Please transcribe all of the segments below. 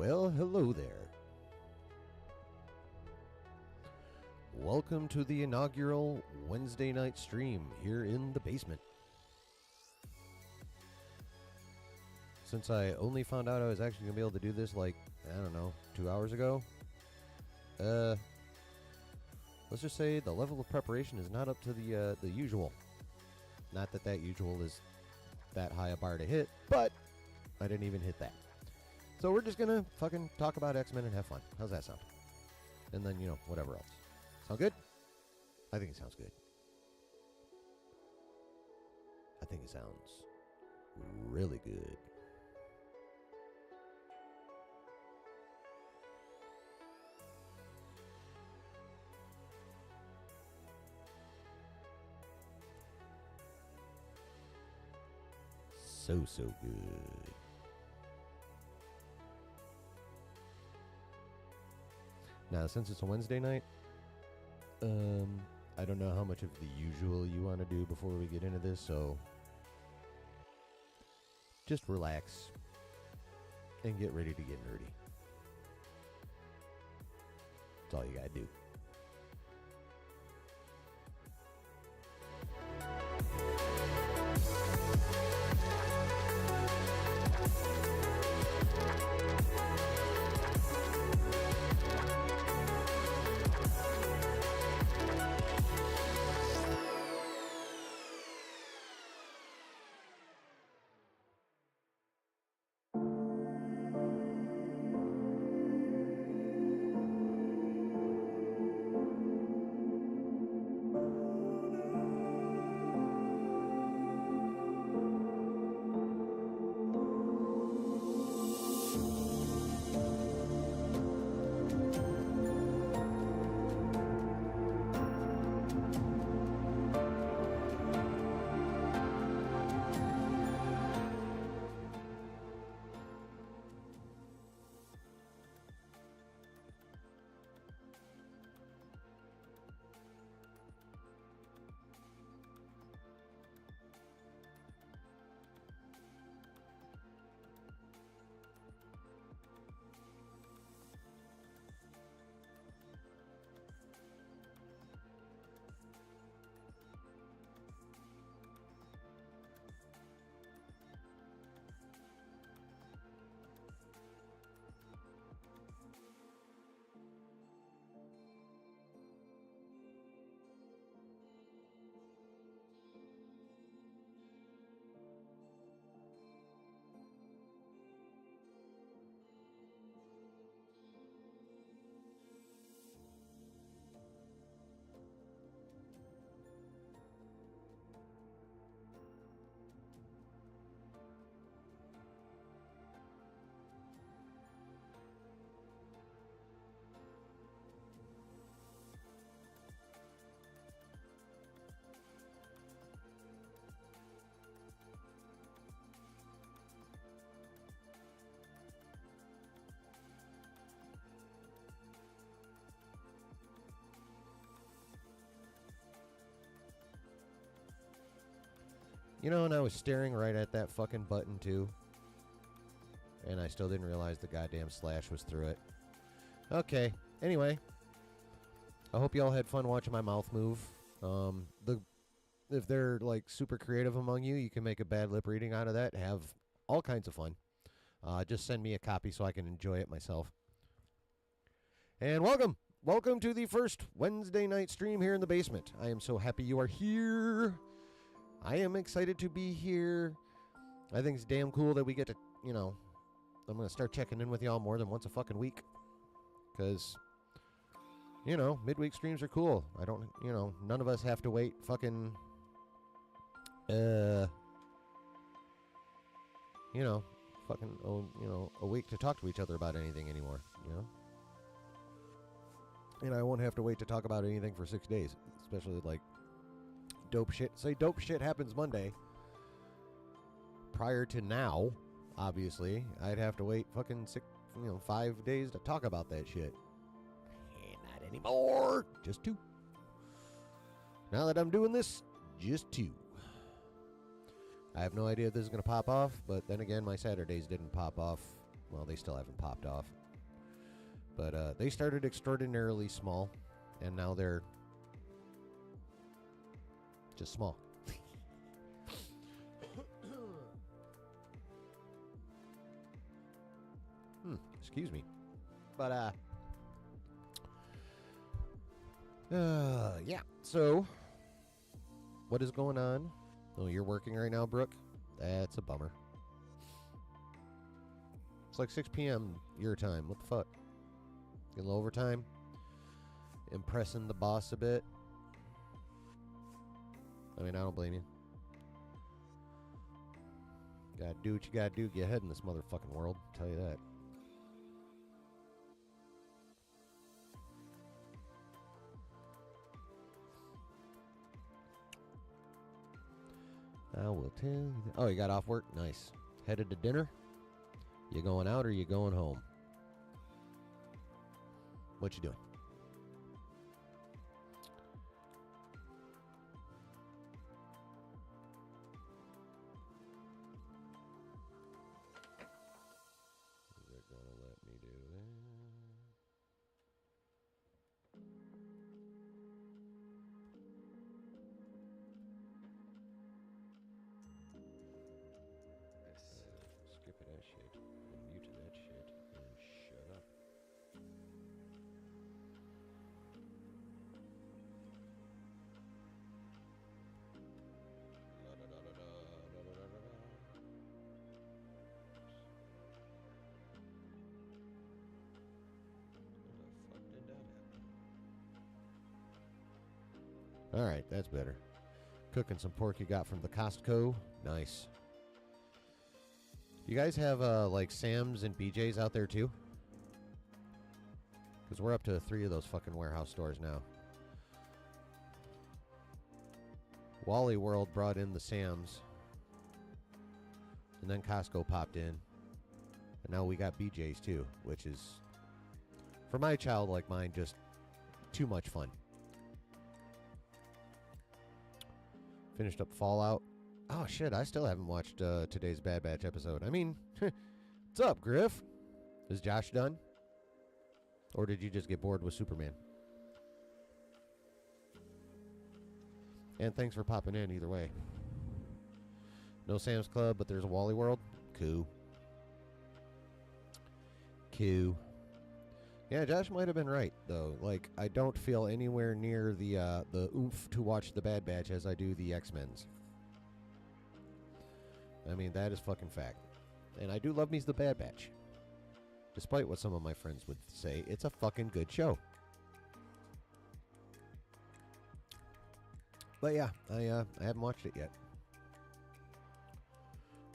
Well, hello there. Welcome to the inaugural Wednesday night stream here in the basement. Since I only found out I was actually going to be able to do this like, I don't know, 2 hours ago, let's just say the level of preparation is not up to the usual. Not that that usual is that high a bar to hit, but I didn't even hit that. So we're just going to fucking talk about X-Men and have fun. How's that sound? And then, you know, whatever else. Sound good? I think it sounds good. I think it sounds really good. So good. Now, since it's a Wednesday night, I don't know how much of the usual you want to do before we get into this, so just relax and get ready to get nerdy. That's all you gotta do. You know, and I was staring right at that fucking button, too. And I still didn't realize the goddamn slash was through it. Okay. Anyway. I hope y'all had fun watching my mouth move. If they're, like, super creative among you, you can make a bad lip reading out of that. Have all kinds of fun. Just send me a copy so I can enjoy it myself. And welcome. Welcome to the first Wednesday night stream here in the basement. I am so happy you are here. I am excited to be here. I think it's damn cool that we get to, you know, I'm going to start checking in with y'all more than once a fucking week. Because, you know, midweek streams are cool. I don't, you know, none of us have to wait fucking, you know, fucking, you know, a week to talk to each other about anything anymore, you know? And I won't have to wait to talk about anything for 6 days, especially like dope shit. Say dope shit happens Monday. Prior to now, obviously, I'd have to wait fucking 5 days to talk about that shit. Not anymore. Just 2. Now that I'm doing this, just 2. I have no idea if this is going to pop off, but then again, my Saturdays didn't pop off Well, they still haven't popped off. But they started extraordinarily small, and now they're just small. Excuse me. But, yeah. So, what is going on? Oh, you're working right now, Brooke? That's a bummer. It's like 6 p.m. your time. What the fuck? Getting a little overtime? Impressing the boss a bit? I mean, I don't blame you. Gotta do what you gotta do to get ahead in this motherfucking world. I'll tell you that. I will tell you that. Oh, you got off work? Nice. Headed to dinner? You going out or you going home? What you doing? Is it gonna let me do that? Skip that shit and mute that shit and shut up. All right, that's better. Cooking some pork you got from the Costco. Nice. You guys have like Sam's and BJ's out there too? Because we're up to 3 of those fucking warehouse stores now. Wally World brought in the Sam's. And then Costco popped in. And now we got BJ's too, which is, for my child like mine, just too much fun. Finished up Fallout. Oh, shit, I still haven't watched today's Bad Batch episode. I mean, what's up, Griff? Is Josh done? Or did you just get bored with Superman? And thanks for popping in either way. No Sam's Club, but there's a Wally World? Cool. Cool. Yeah, Josh might have been right, though. Like, I don't feel anywhere near the oomph to watch the Bad Batch as I do the X-Men's. I mean, that is fucking fact. And I do love me's the Bad Batch. Despite what some of my friends would say, it's a fucking good show. But yeah, I haven't watched it yet.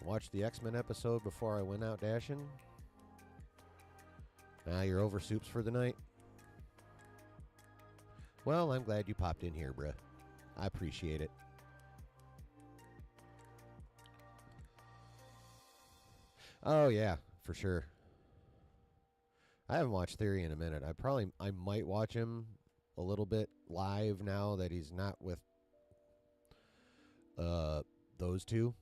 Watched the X-Men episode before I went out dashing. Now you're over soups for the night? Well, I'm glad you popped in here, bruh. I appreciate it. Oh, yeah, for sure. I haven't watched Theory in a minute. I might watch him a little bit live now that he's not with those two.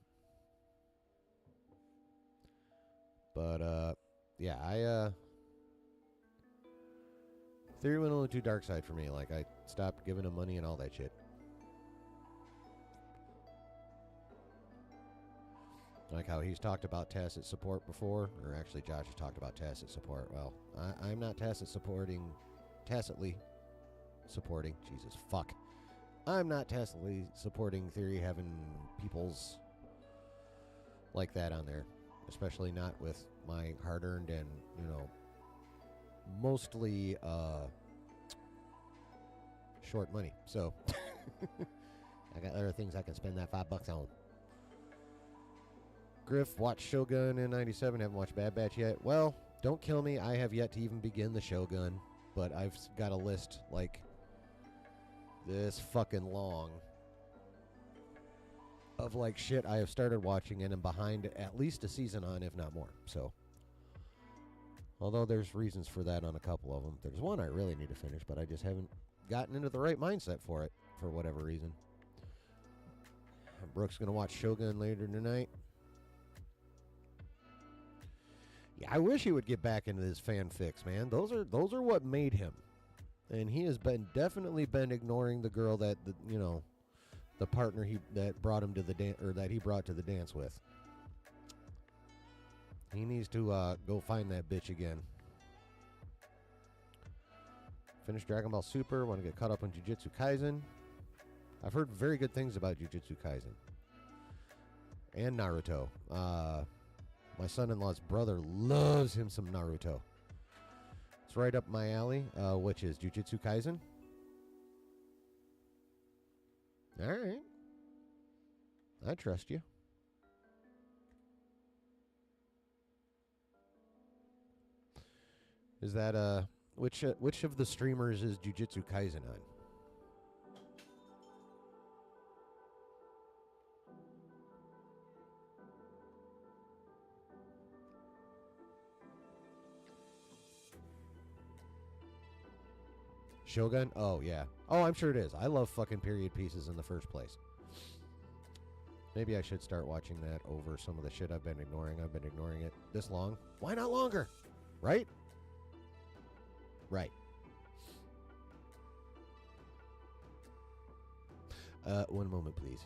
But, yeah, Theory went a little too dark side for me. Like, I stopped giving him money and all that shit. Like how he's talked about tacit support before, or actually Josh has talked about tacit support. Well, I'm not tacitly supporting, Jesus, fuck. I'm not tacitly supporting Theory having people's like that on there, especially not with my hard-earned and, mostly short money. So, I got other things I can spend that $5 on. Griff watched Shogun in 97. Haven't watched Bad Batch yet. Well, don't kill me. I have yet to even begin the Shogun. But I've got a list like this fucking long of like shit I have started watching and am behind at least a season on, if not more. So, although there's reasons for that on a couple of them. There's one I really need to finish, but I just haven't gotten into the right mindset for it for whatever reason. Brooke's going to watch Shogun later tonight. Yeah, I wish he would get back into his fanfics, man. Those are what made him. And he has definitely been ignoring the girl that the partner that brought him to the dance, or that he brought to the dance with. He needs to go find that bitch again. Finish Dragon Ball Super. Want to get caught up on Jujutsu Kaisen. I've heard very good things about Jujutsu Kaisen and Naruto. My son-in-law's brother loves him some Naruto. It's right up my alley, which is Jujutsu Kaisen. All right. I trust you. Is that which of the streamers is Jujutsu Kaisen on? Shogun? Oh, yeah. Oh, I'm sure it is. I love fucking period pieces in the first place. Maybe I should start watching that over some of the shit I've been ignoring. I've been ignoring it this long. Why not longer? Right? Right. One moment, please.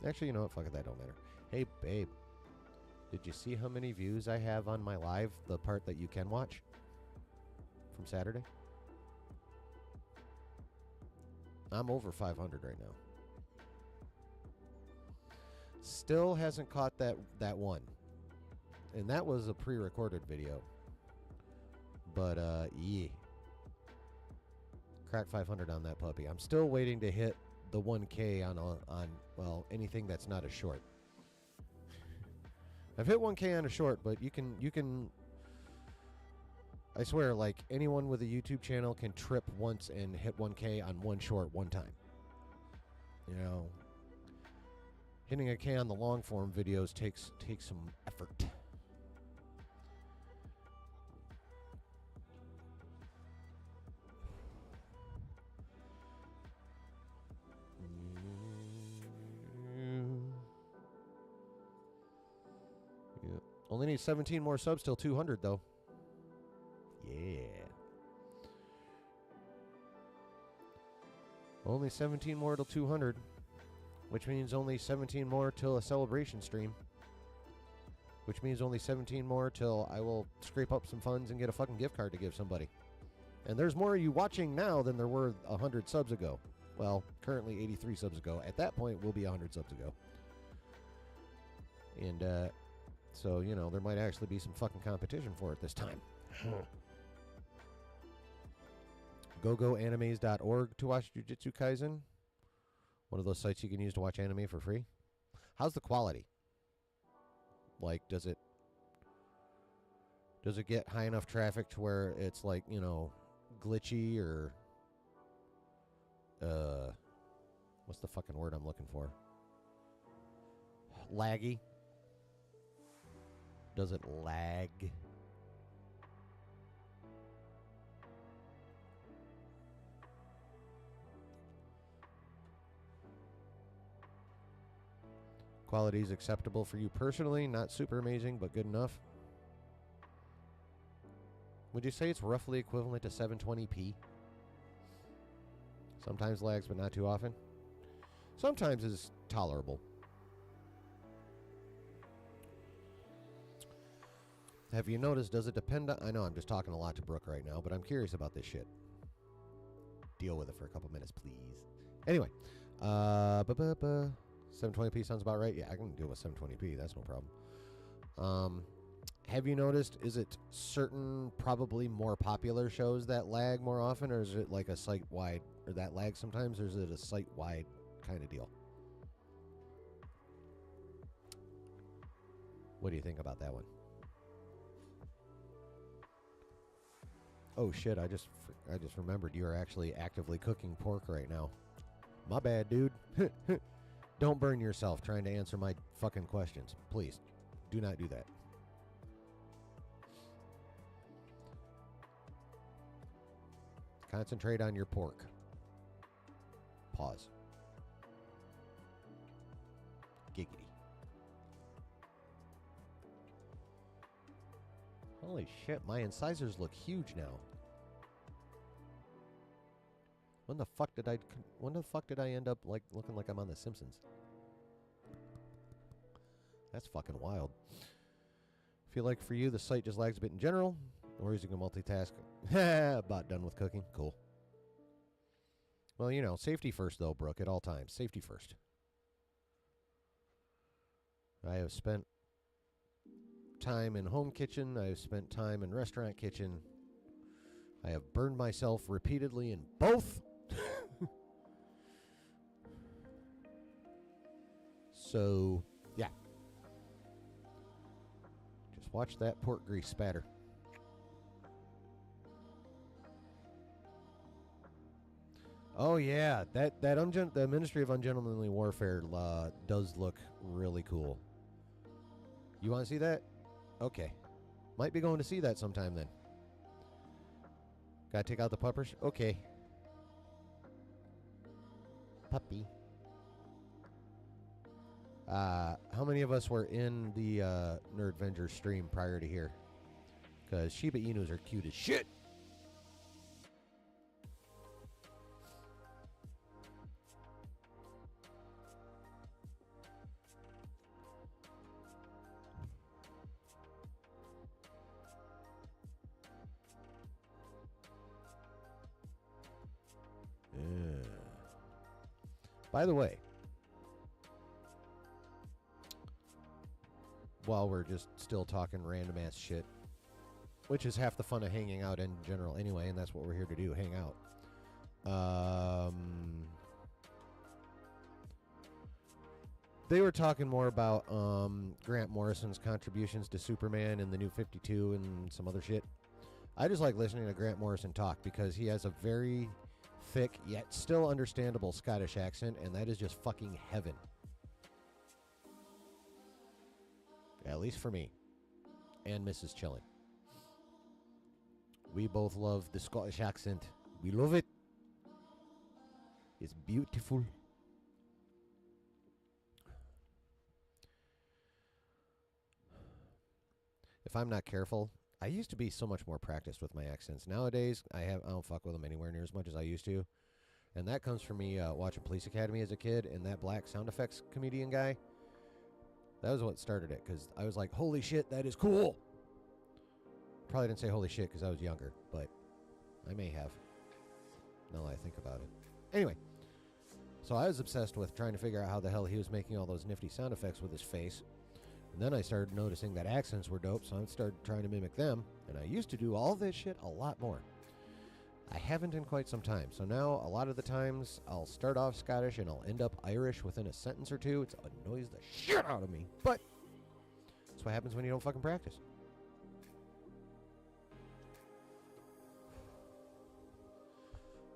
Actually, you know what? Fuck it. That don't matter. Hey, babe. Did you see how many views I have on my live? The part that you can watch? From Saturday? I'm over 500 right now. Still hasn't caught that one. And that was a pre-recorded video. But, yeah. Crack 500 on that puppy. I'm still waiting to hit the 1K on anything that's not a short. I've hit 1K on a short, but you can I swear, like, anyone with a YouTube channel can trip once and hit 1K on one short one time. You know, hitting a K on the long form videos takes some effort. Yeah. Only need 17 more subs till 200 though. Yeah. Only 17 more till 200, which means only 17 more till a celebration stream, which means only 17 more till I will scrape up some funds and get a fucking gift card to give somebody. And there's more of you watching now than there were 100 subs ago. Well, currently 83 subs ago. At that point, we'll be 100 subs ago. And so, you know, there might actually be some fucking competition for it this time. GoGoAnimes.org to watch Jujutsu Kaisen. One of those sites you can use to watch anime for free. How's the quality? Like, does it get high enough traffic to where it's like, you know, glitchy or what's the fucking word I'm looking for? Laggy? Does it lag? Quality is acceptable for you personally, not super amazing, but good enough. Would you say it's roughly equivalent to 720p? Sometimes lags, but not too often. Sometimes is tolerable. Have you noticed, does it depend on... I know I'm just talking a lot to Brooke right now, but I'm curious about this shit. Deal with it for a couple minutes, please. Anyway. 720p sounds about right. Yeah, I can deal with 720p. That's no problem. Have you noticed, is it certain, probably more popular shows that lag more often, or is it like a site-wide, or that lag sometimes, or is it a site-wide kind of deal? What do you think about that one? Oh shit, I just remembered you are actually actively cooking pork right now. My bad, dude. Don't burn yourself trying to answer my fucking questions. Please, do not do that. Concentrate on your pork. Pause. Giggity. Holy shit, my incisors look huge now. When the fuck did I end up like looking like I'm on The Simpsons? That's fucking wild. Feel like for you the site just lags a bit in general, or is you can multitask? About done with cooking. Cool. Well, you know, safety first though, Brooke, at all times. Safety first. I have spent time in home kitchen. I have spent time in restaurant kitchen. I have burned myself repeatedly in both. So, yeah. Just watch that pork grease spatter. Oh yeah, the Ministry of Ungentlemanly Warfare does look really cool. You want to see that? Okay. Might be going to see that sometime then. Gotta take out the puppers? Okay. Puppy. How many of us were in the Nerdvenger stream prior to here? Because Shiba Inus are cute as shit. By the way, while we're just still talking random ass shit, which is half the fun of hanging out in general anyway, and that's what we're here to do, hang out. They were talking more about Grant Morrison's contributions to Superman and the New 52 and some other shit. I just like listening to Grant Morrison talk because he has a very thick yet still understandable Scottish accent, and that is just fucking heaven. At least for me and Mrs. Chillin. We both love the Scottish accent. We love it. It's beautiful. If I'm not careful, I used to be so much more practiced with my accents. Nowadays, I don't fuck with them anywhere near as much as I used to. And that comes from me watching Police Academy as a kid, and that black sound effects comedian guy. That was what started it, because I was like, holy shit, that is cool. Probably didn't say holy shit because I was younger, but I may have. Now that I think about it. Anyway, so I was obsessed with trying to figure out how the hell he was making all those nifty sound effects with his face. And then I started noticing that accents were dope, so I started trying to mimic them. And I used to do all this shit a lot more. I haven't in quite some time. So now, a lot of the times, I'll start off Scottish and I'll end up Irish within a sentence or two. It annoys the shit out of me. But that's what happens when you don't fucking practice.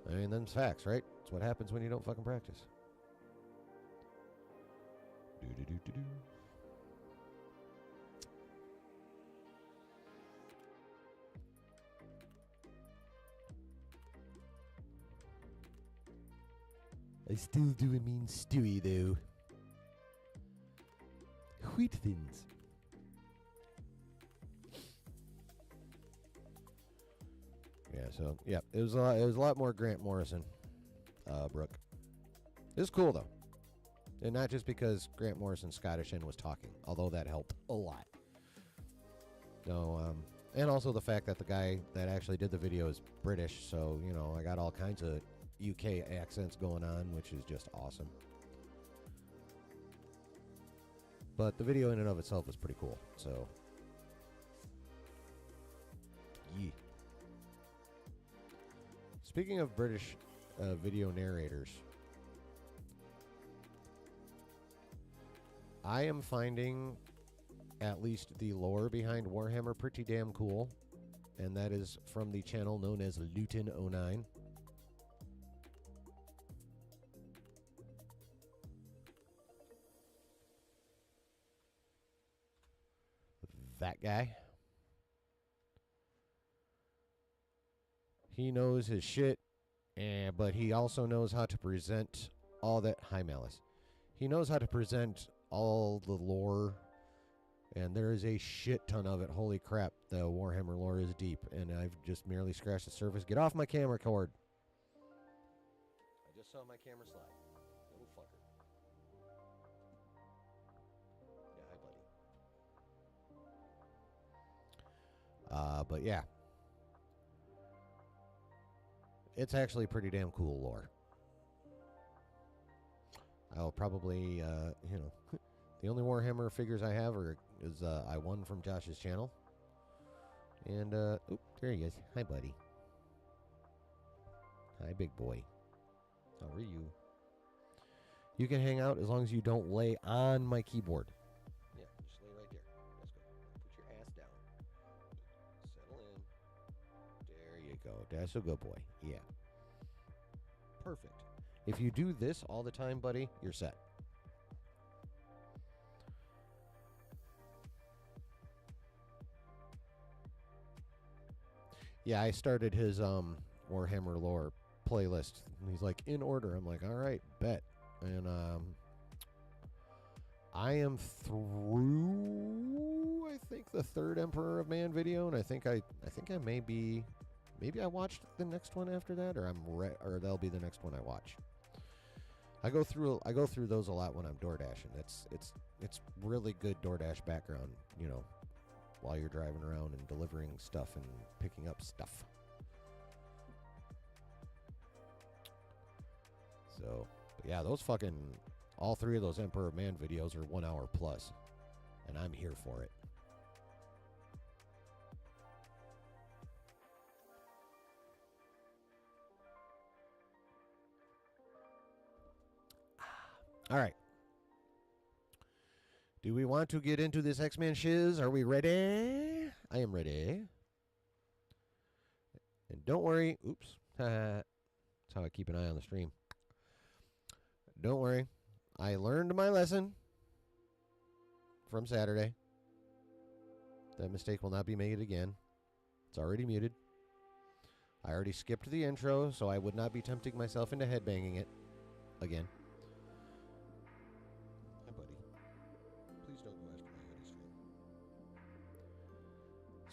I mean, them's facts, right? It's what happens when you don't fucking practice. Do-do-do-do-do. I still do a mean Stewie, though. Wheat thins. Yeah, so, yeah, it was a lot more Grant Morrison, Brooke. It was cool, though. And not just because Grant Morrison's Scottish and was talking, although that helped a lot. No, and also the fact that the guy that actually did the video is British, so, you know, I got all kinds of UK accents going on, which is just awesome. But the video in and of itself was pretty cool, so. Yeah. Speaking of British video narrators, I am finding at least the lore behind Warhammer pretty damn cool, and that is from the channel known as Luton09. That guy. He knows his shit, but he also knows how to present all that. Hi, Malice. He knows how to present all the lore And there is a shit ton of it. Holy crap, the Warhammer lore is deep, and I've just merely scratched the surface. Get off my camera cord. I just saw my camera slide. Little fucker. Yeah, hi, buddy. But yeah. It's actually pretty damn cool lore. I'll probably, the only Warhammer figures I have is I won from Josh's channel. And, there he is. Hi, buddy. Hi, big boy. How are you? You can hang out as long as you don't lay on my keyboard. Yeah, just lay right there. Let's go. Put your ass down. Settle in. There you go. That's a good boy. Yeah. Perfect. If you do this all the time, buddy, you're set. Yeah, I started his Warhammer lore playlist. And he's like, in order. I'm like, all right, bet. And I am through, I think, the third Emperor of Man video, and I think I maybe I watched the next one after that, or or that'll be the next one I watch. I go through those a lot when I'm door dashing. It's really good DoorDash background, while you're driving around and delivering stuff and picking up stuff. So, but yeah, those fucking, all three of those Emperor of Man videos are 1 hour plus, and I'm here for it. All right. Do we want to get into this X-Men shiz? Are we ready? I am ready. And don't worry. Oops. That's how I keep an eye on the stream. Don't worry. I learned my lesson from Saturday. That mistake will not be made again. It's already muted. I already skipped the intro, so I would not be tempting myself into headbanging it again.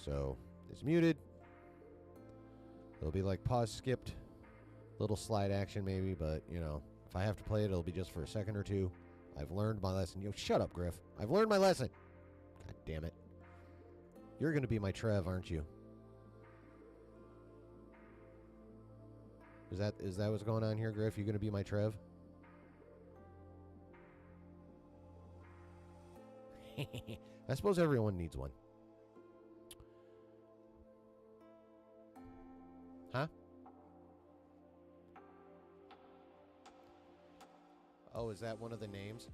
So, it's muted. It'll be like pause skipped. Little slide action maybe, but, if I have to play it, it'll be just for a second or two. I've learned my lesson. Shut up, Griff. I've learned my lesson. God damn it. You're going to be my Trev, aren't you? Is that what's going on here, Griff? You going to be my Trev? I suppose everyone needs one. Huh? Oh, is that one of the names?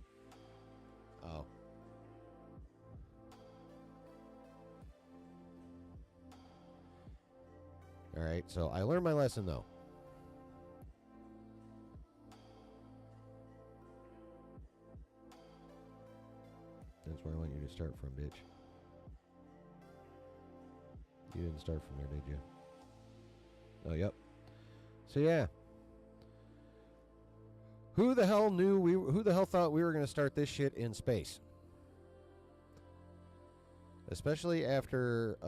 Oh. All right, so I learned my lesson, though. That's where I want you to start from, bitch. You didn't start from there, did you? Oh, yep. So, yeah. Who the hell thought we were going to start this shit in space? Especially after,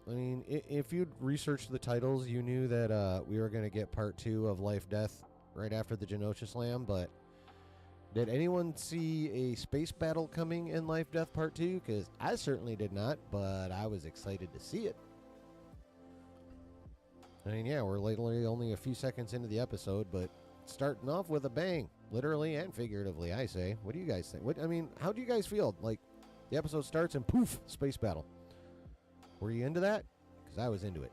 if you'd researched the titles, you knew that we were going to get part 2 of Life Death right after the Genosha Slam, but did anyone see a space battle coming in Life Death Part 2? Because I certainly did not, but I was excited to see it. I mean, yeah, we're literally only a few seconds into the episode, but starting off with a bang, literally and figuratively, I say. What do you guys think? How do you guys feel? Like, the episode starts and poof, space battle. Were you into that? Because I was into it.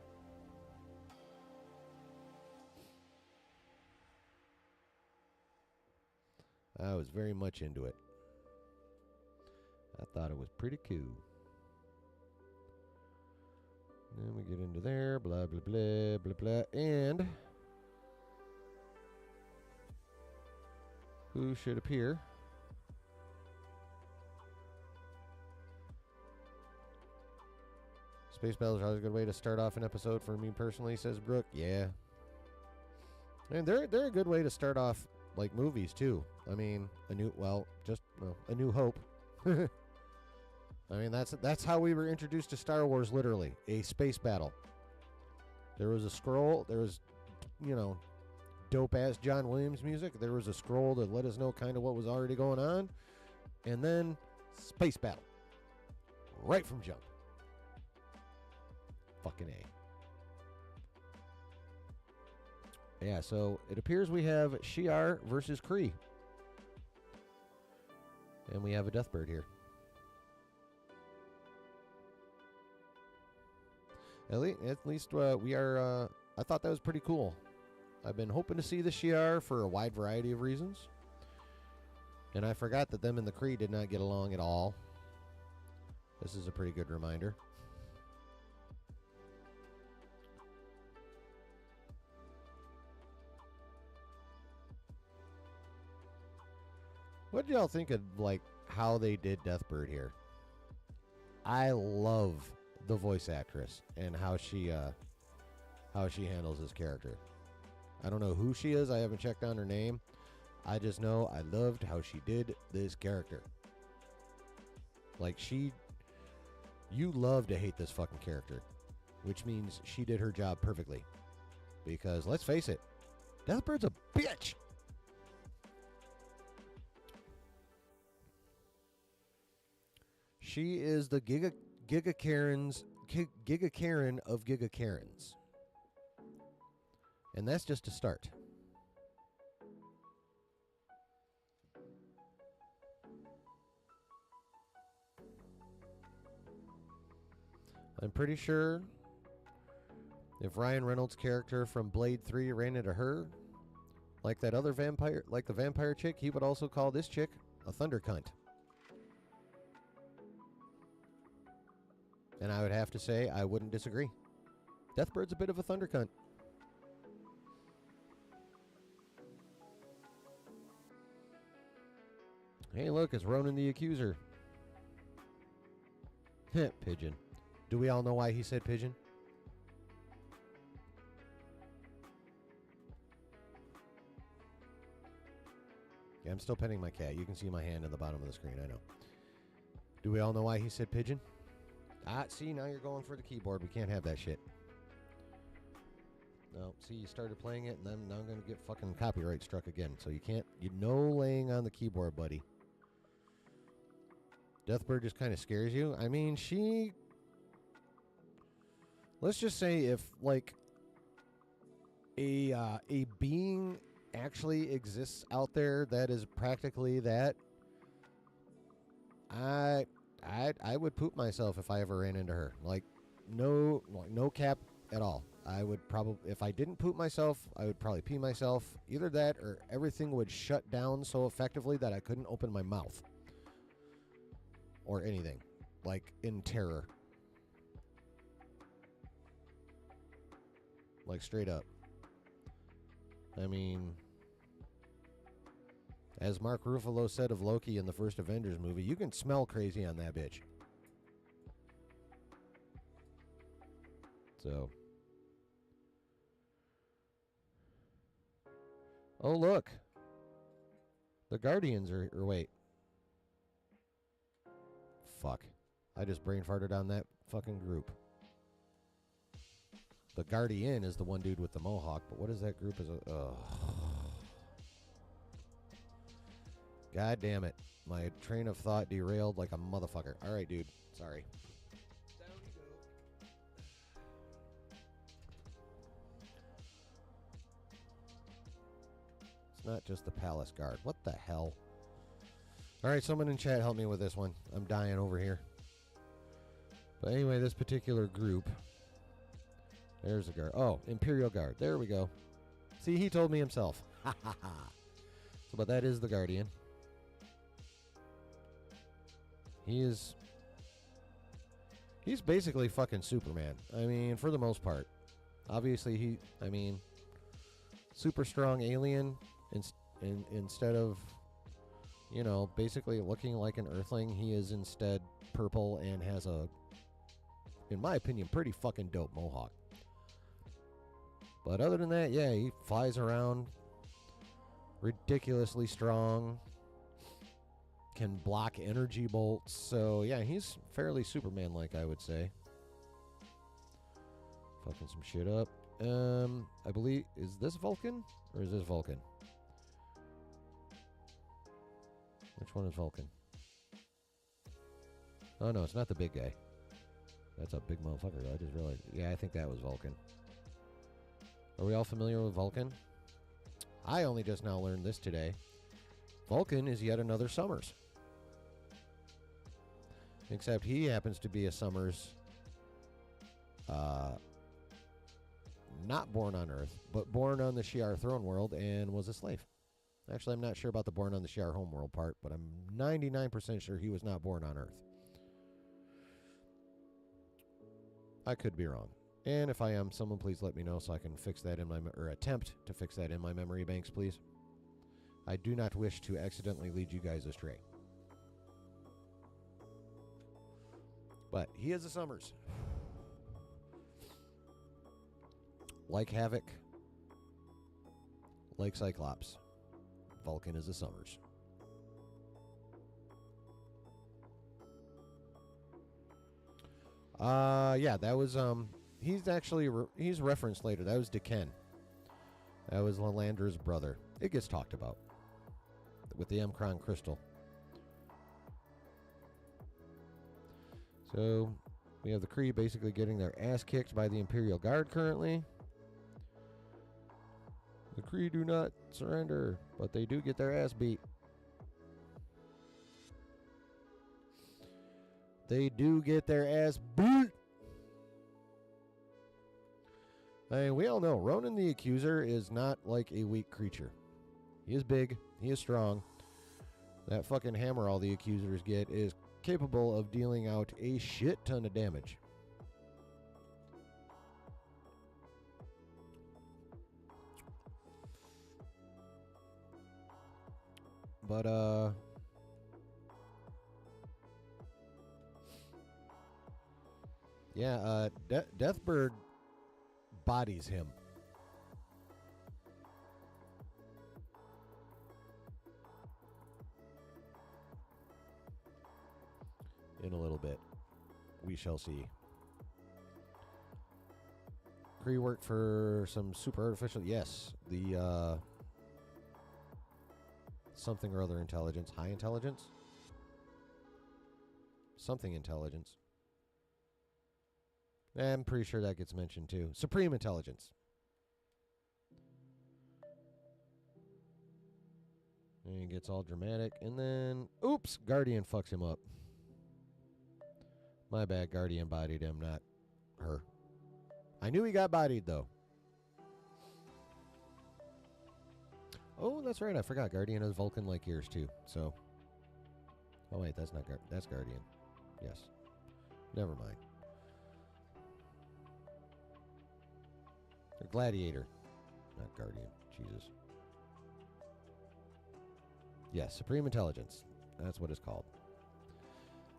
I was very much into it. I thought it was pretty cool. Then we get into there, blah, blah, blah, blah, blah. And who should appear? Space battles are always a good way to start off an episode for me personally, says Brooke. Yeah. And they're a good way to start off, like, movies, too. I mean, A New Hope. I mean, that's how we were introduced to Star Wars, literally. A space battle. There was a scroll. There was, you know, dope-ass John Williams music. There was a scroll that let us know kind of what was already going on. And then space battle. Right from jump. Fucking A. Yeah, so it appears we have Shi'ar versus Kree. And we have a Deathbird here. At least we are... I thought that was pretty cool. I've been hoping to see the Shi'ar for a wide variety of reasons. And I forgot that them and the Kree did not get along at all. This is a pretty good reminder. What do y'all think of, like, how they did Deathbird here? I love the voice actress and how she handles this character. I don't know who she is. I haven't checked on her name. I just know I loved how she did this character. Like, you love to hate this fucking character, which means she did her job perfectly. Because let's face it, Deathbird's a bitch. She is the Giga Karen of Giga Karens. And that's just a start. I'm pretty sure if Ryan Reynolds' character from Blade 3 ran into her, like that other vampire, like the vampire chick, he would also call this chick a thunder cunt. And I would have to say I wouldn't disagree. Deathbird's a bit of a thunder cunt. Hey, look, it's Ronan the Accuser. Pigeon. Do we all know why he said pigeon? Yeah, I'm still petting my cat. You can see my hand in the bottom of the screen, I know. Do we all know why he said pigeon? See, now you're going for the keyboard. We can't have that shit. No, see, you started playing it, and then now I'm going to get fucking copyright struck again. So you can't, no laying on the keyboard, buddy. Deathbird just kind of scares you. I mean, let's just say if, like, a being actually exists out there that is practically that, I would poop myself if I ever ran into her. Like, no cap at all. I would probably, if I didn't poop myself, I would probably pee myself. Either that or everything would shut down so effectively that I couldn't open my mouth. Or anything. Like, in terror. Like, straight up. I mean, as Mark Ruffalo said of Loki in the first Avengers movie, you can smell crazy on that bitch. So. Oh, look. The Guardians are, or wait. Fuck. I just brain farted on that fucking group. The Guardian is the one dude with the mohawk, but what is that group? God damn it. My train of thought derailed like a motherfucker. Alright, dude. Sorry. It's not just the Palace Guard. What the hell? Alright, someone in chat help me with this one. I'm dying over here. But anyway, this particular group. There's a guard. Oh, Imperial Guard. There we go. See, he told me himself. Ha ha ha. So, but that is the Guardian. He's basically fucking Superman. I mean, for the most part. Obviously, super strong alien. Instead of, basically looking like an Earthling, he is instead purple and has a, in my opinion, pretty fucking dope mohawk. But other than that, yeah, he flies around, ridiculously strong. can block energy bolts. So, yeah, he's fairly Superman-like, I would say. Fucking some shit up. I believe... Is this Vulcan? Or is this Vulcan? Which one is Vulcan? Oh, no, it's not the big guy. That's a big motherfucker. I just realized. Yeah, I think that was Vulcan. Are we all familiar with Vulcan? I only just now learned this today. Vulcan is yet another Summers. Except he happens to be a Summers, not born on Earth, but born on the Shi'ar throne world and was a slave. Actually, I'm not sure about the born on the Shi'ar homeworld part, but I'm 99% sure he was not born on Earth. I could be wrong. And if I am, someone please let me know so I can fix that in my... or attempt to fix that in my memory banks, please. I do not wish to accidentally lead you guys astray. But he is a Summers. Like Havoc. Like Cyclops. Vulcan is a Summers. Yeah, that was, he's actually, he's referenced later. That was D'Ken. That was Lilandra's brother. It gets talked about. With the M'Kraan crystal. So, we have the Kree basically getting their ass kicked by the Imperial Guard currently. The Kree do not surrender, but they do get their ass beat. They do get their ass beat. I mean, we all know Ronan the Accuser is not like a weak creature. He is big. He is strong. That fucking hammer all the Accusers get is capable of dealing out a shit ton of damage. But, yeah, Deathbird bodies him. In a little bit. We shall see. Kree work for some super artificial... Yes, the, something or other intelligence. High intelligence? Something intelligence. I'm pretty sure that gets mentioned too. Supreme intelligence. And he gets all dramatic. And then, oops, Guardian fucks him up. My bad, Guardian bodied him, not her. I knew he got bodied, though. Oh, that's right. I forgot. Guardian has Vulcan-like ears, too. So. Oh, wait. That's not that's Guardian. Yes. Never mind. A Gladiator. Not Guardian. Jesus. Yes, Supreme Intelligence. That's what it's called.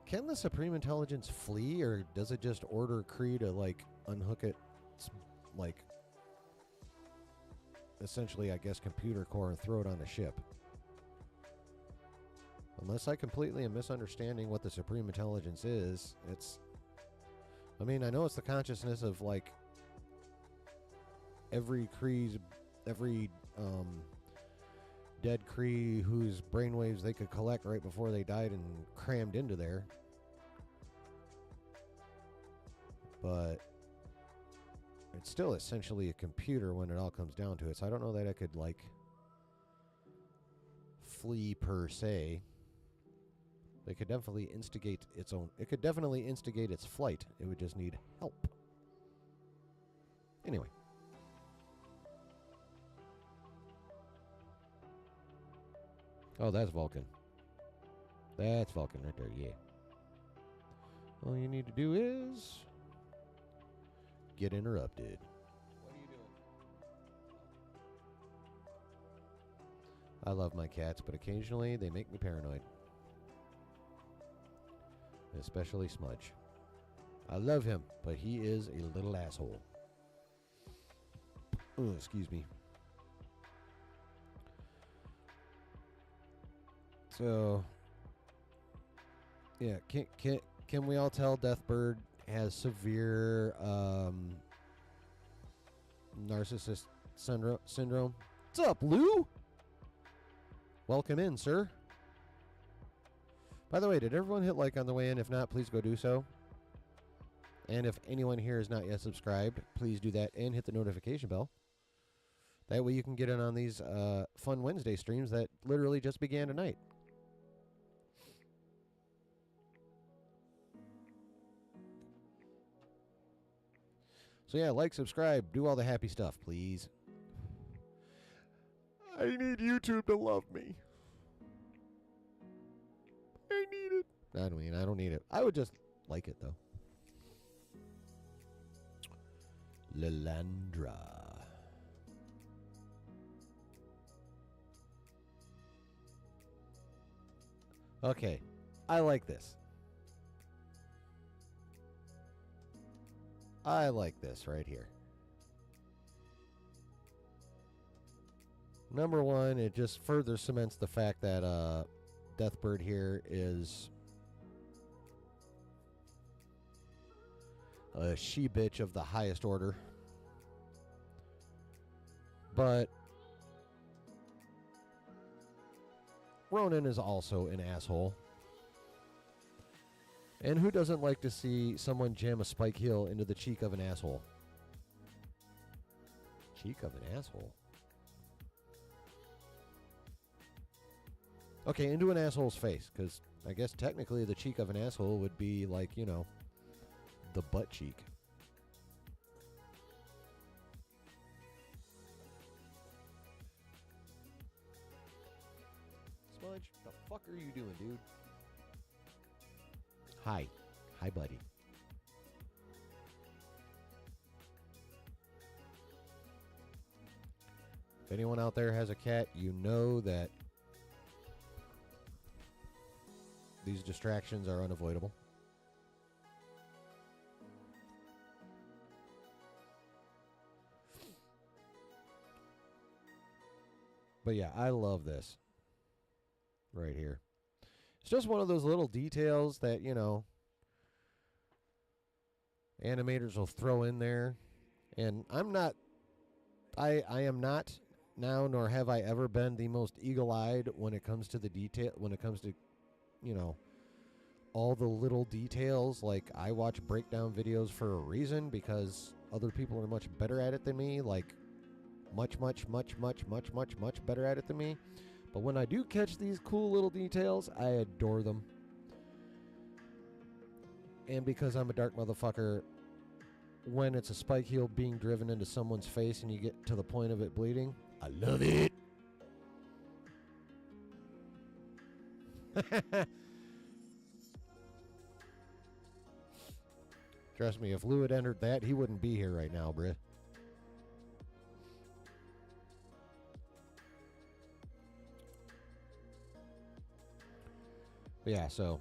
Can the Supreme Intelligence flee, or does it just order Kree to, like, unhook it, like, essentially, I guess, computer core and throw it on a ship? Unless I completely am misunderstanding what the Supreme Intelligence is, it's... I mean, I know it's the consciousness of, like, every Kree's... every, dead Kree whose brainwaves they could collect right before they died and crammed into there. But it's still essentially a computer when it all comes down to it. So I don't know that I could, like, flee per se. They could definitely instigate its own... It could definitely instigate its flight. It would just need help. Anyway. Oh, that's Vulcan. That's Vulcan right there, yeah. All you need to do is... get interrupted. What are you doing? I love my cats, but occasionally they make me paranoid. Especially Smudge. I love him, but he is a little asshole. Oh, excuse me. So, Yeah, can we all tell Deathbird has severe narcissist syndrome? What's up, Lou? Welcome in, sir. By the way, did everyone hit like on the way in? If not, please go do so. And if anyone here is not yet subscribed, please do that and hit the notification bell. That way you can get in on these fun Wednesday streams that literally just began tonight. So yeah, like, subscribe, do all the happy stuff, please. I need YouTube to love me. I need it. I don't need it. I would just like it, though. Lalandra. Okay, I like this. I like this right here. Number one, it just further cements the fact that Deathbird here is a she-bitch of the highest order. But Ronan is also an asshole. And who doesn't like to see someone jam a spike heel into the cheek of an asshole? Cheek of an asshole? Okay, into an asshole's face, because I guess technically the cheek of an asshole would be like, you know, the butt cheek. Smudge, the fuck are you doing, dude? Hi. Hi, buddy. If anyone out there has a cat, you know that these distractions are unavoidable. But yeah, I love this right here. It's just one of those little details that, you know, animators will throw in there. And I am not now, nor have I ever been the most eagle-eyed when it comes to the detail, when it comes to, you know, all the little details. Like, I watch breakdown videos for a reason, because other people are much better at it than me. Like, much better at it than me. But when I do catch these cool little details, I adore them. And because I'm a dark motherfucker, when it's a spike heel being driven into someone's face and you get to the point of it bleeding, I love it. Trust me, if Lou had entered that, he wouldn't be here right now, bruh. But yeah, so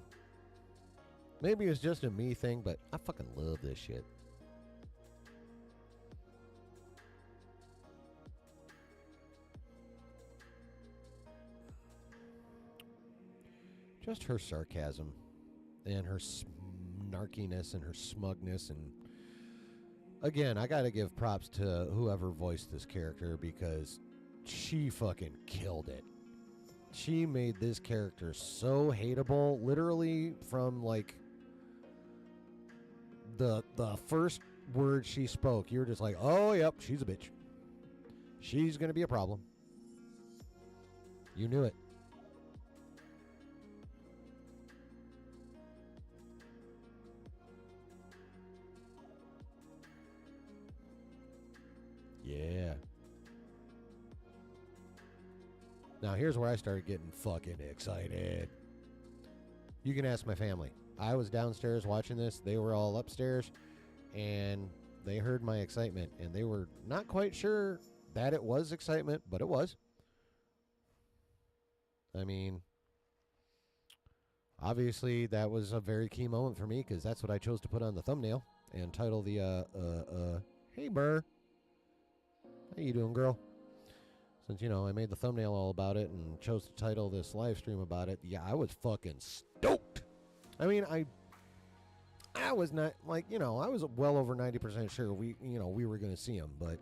maybe it's just a me thing, but I fucking love this shit. Just her sarcasm and her snarkiness and her smugness. And again, I gotta give props to whoever voiced this character, because she fucking killed it. She made this character so hateable, literally from like the first word she spoke. You're just like, oh, yep, she's a bitch. She's gonna be a problem. You knew it. Yeah. Now, here's where I started getting fucking excited. You can ask my family. I was downstairs watching this. They were all upstairs, and they heard my excitement, and they were not quite sure that it was excitement, but it was. I mean, obviously, that was a very key moment for me, because that's what I chose to put on the thumbnail and title the, hey, Burr. How you doing, girl? Since, you know, I made the thumbnail all about it and chose to title this live stream about it, yeah, I was fucking stoked. I mean, I was not like, I was well over 90% sure we were going to see him, but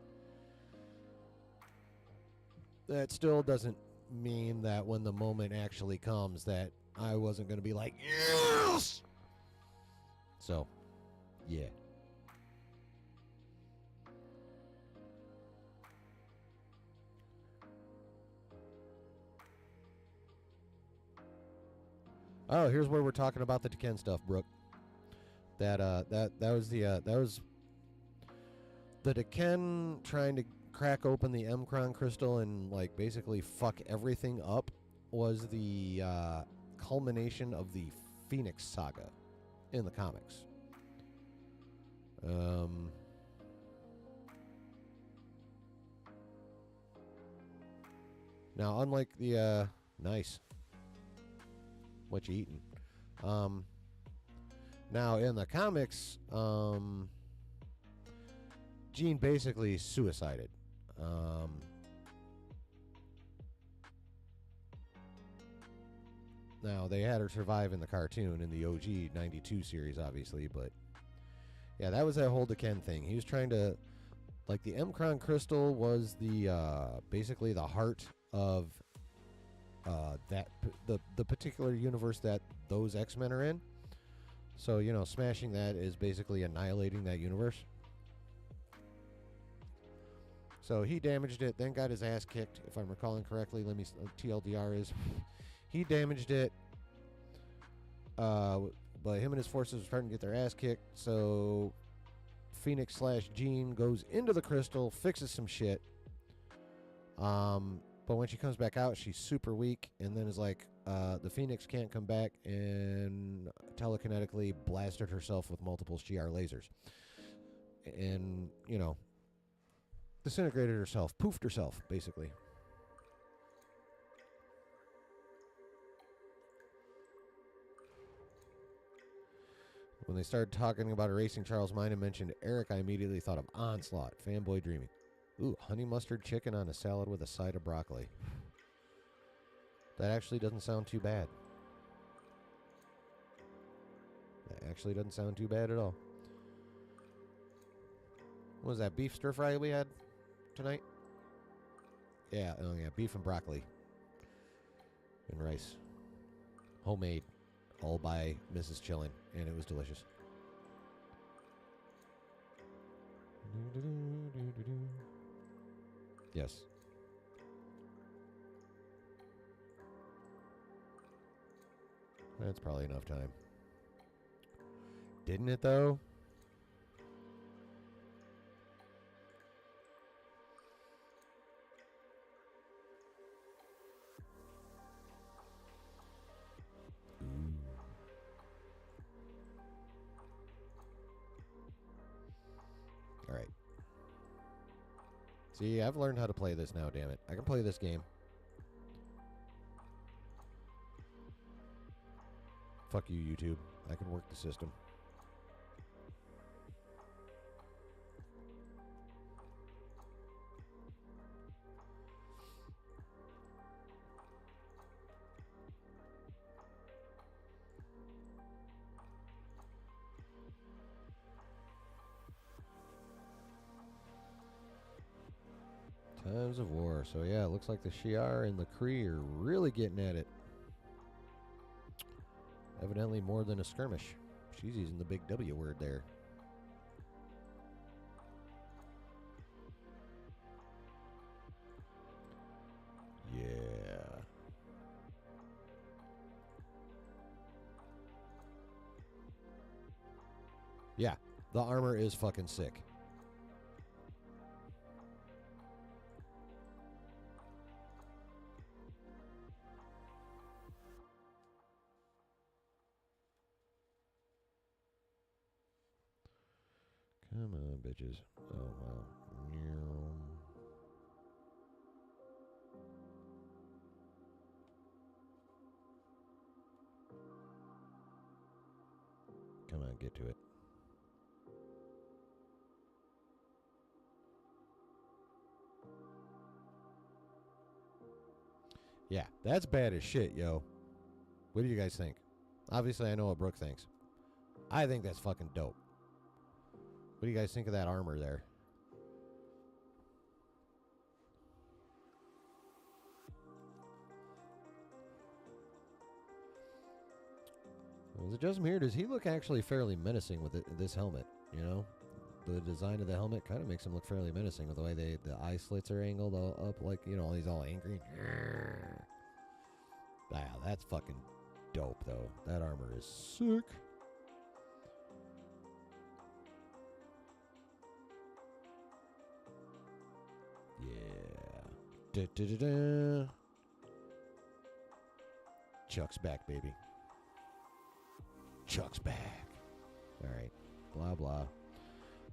that still doesn't mean that when the moment actually comes that I wasn't going to be like, yes. So, yeah. Oh, here's where we're talking about the Tekken stuff, Brooke. That was the Tekken trying to crack open the Emkron crystal and like basically fuck everything up was the culmination of the Phoenix saga in the comics. Now, unlike the nice, what you eating? Now in the comics, Jean basically suicided. Now they had her survive in the cartoon in the OG '92 series, obviously, but yeah, that was that whole Tekken thing. He was trying to, like, the Emkron crystal was the basically the heart of the particular universe that those X-Men are in. So smashing that is basically annihilating that universe. So he damaged it, then got his ass kicked. If I'm recalling correctly, TLDR is he damaged it. But him and his forces are starting to get their ass kicked. So Phoenix / Jean goes into the crystal, fixes some shit. But when she comes back out, she's super weak, and then is like, the Phoenix can't come back, and telekinetically blasted herself with multiple Shi'ar lasers. And, disintegrated herself, poofed herself, basically. When they started talking about erasing Charles' mind and mentioned Eric, I immediately thought of Onslaught, fanboy dreaming. Ooh, honey mustard chicken on a salad with a side of broccoli. That actually doesn't sound too bad. That actually doesn't sound too bad at all. What was that, beef stir fry we had tonight? Yeah, beef and broccoli. And rice. Homemade. All by Mrs. Chillin', and it was delicious. Yes. That's probably enough time. Didn't it, though? All right. See, I've learned how to play this now, damn it. I can play this game. Fuck you, YouTube. I can work the system. Times of war. So yeah, it looks like the Shi'ar and the Kree are really getting at it. Evidently more than a skirmish. She's using the big W word there. Yeah. Yeah, the armor is fucking sick. Come on, bitches. Oh, wow. Come on, get to it. Yeah, that's bad as shit, yo. What do you guys think? Obviously, I know what Brooke thinks. I think that's fucking dope. What do you guys think of that armor there? Was it just me, or does he look actually fairly menacing with this helmet? You know, the design of the helmet kind of makes him look fairly menacing with the way the eye slits are angled all up, like, you know, he's all angry. Wow, that's fucking dope, though. That armor is sick. Yeah. Da-da-da-da. Chuck's back, baby. Chuck's back. All right. Blah, blah.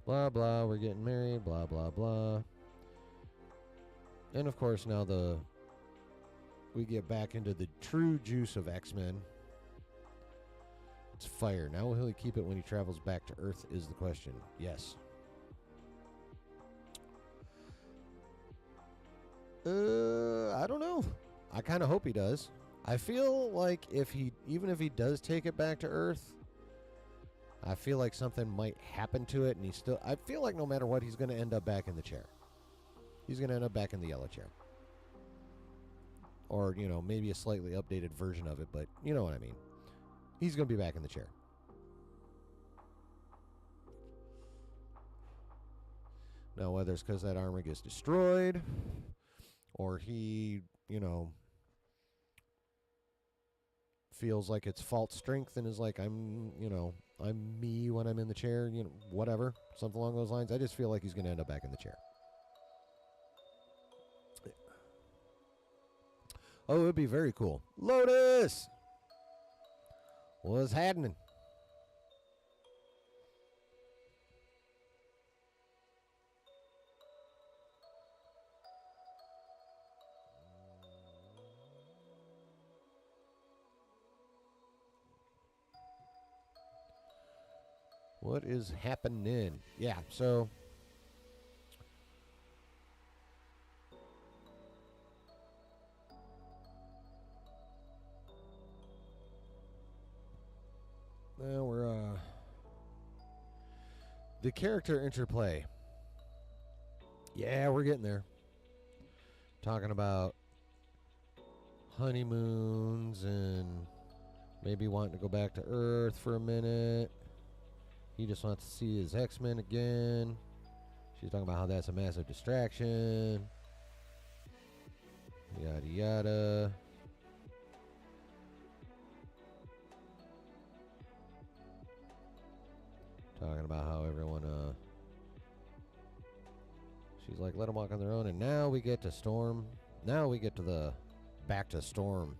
Blah, blah. We're getting married. Blah, blah, blah. And, of course, now we get back into the true juice of X-Men. It's fire. Now will he keep it when he travels back to Earth is the question. Yes. I don't know. I kind of hope he does. I feel like even if he does take it back to Earth, I feel like something might happen to it, and I feel like no matter what, he's going to end up back in the chair. He's going to end up back in the yellow chair. Or, you know, maybe a slightly updated version of it, but you know what I mean. He's going to be back in the chair. Now, whether it's because that armor gets destroyed, or he, you know, feels like it's false strength and is like, I'm me when I'm in the chair, you know, whatever, something along those lines. I just feel like he's going to end up back in the chair. Oh, it would be very cool. Lotus! What's happening? What is happening? Yeah, so now we're the character interplay. Yeah, we're getting there. Talking about honeymoons and maybe wanting to go back to Earth for a minute. He just wants to see his X-Men again. She's talking about how that's a massive distraction. Yada yada. Talking about how everyone, she's like, let them walk on their own. And now we get to Storm. Now we get to the back to Storm.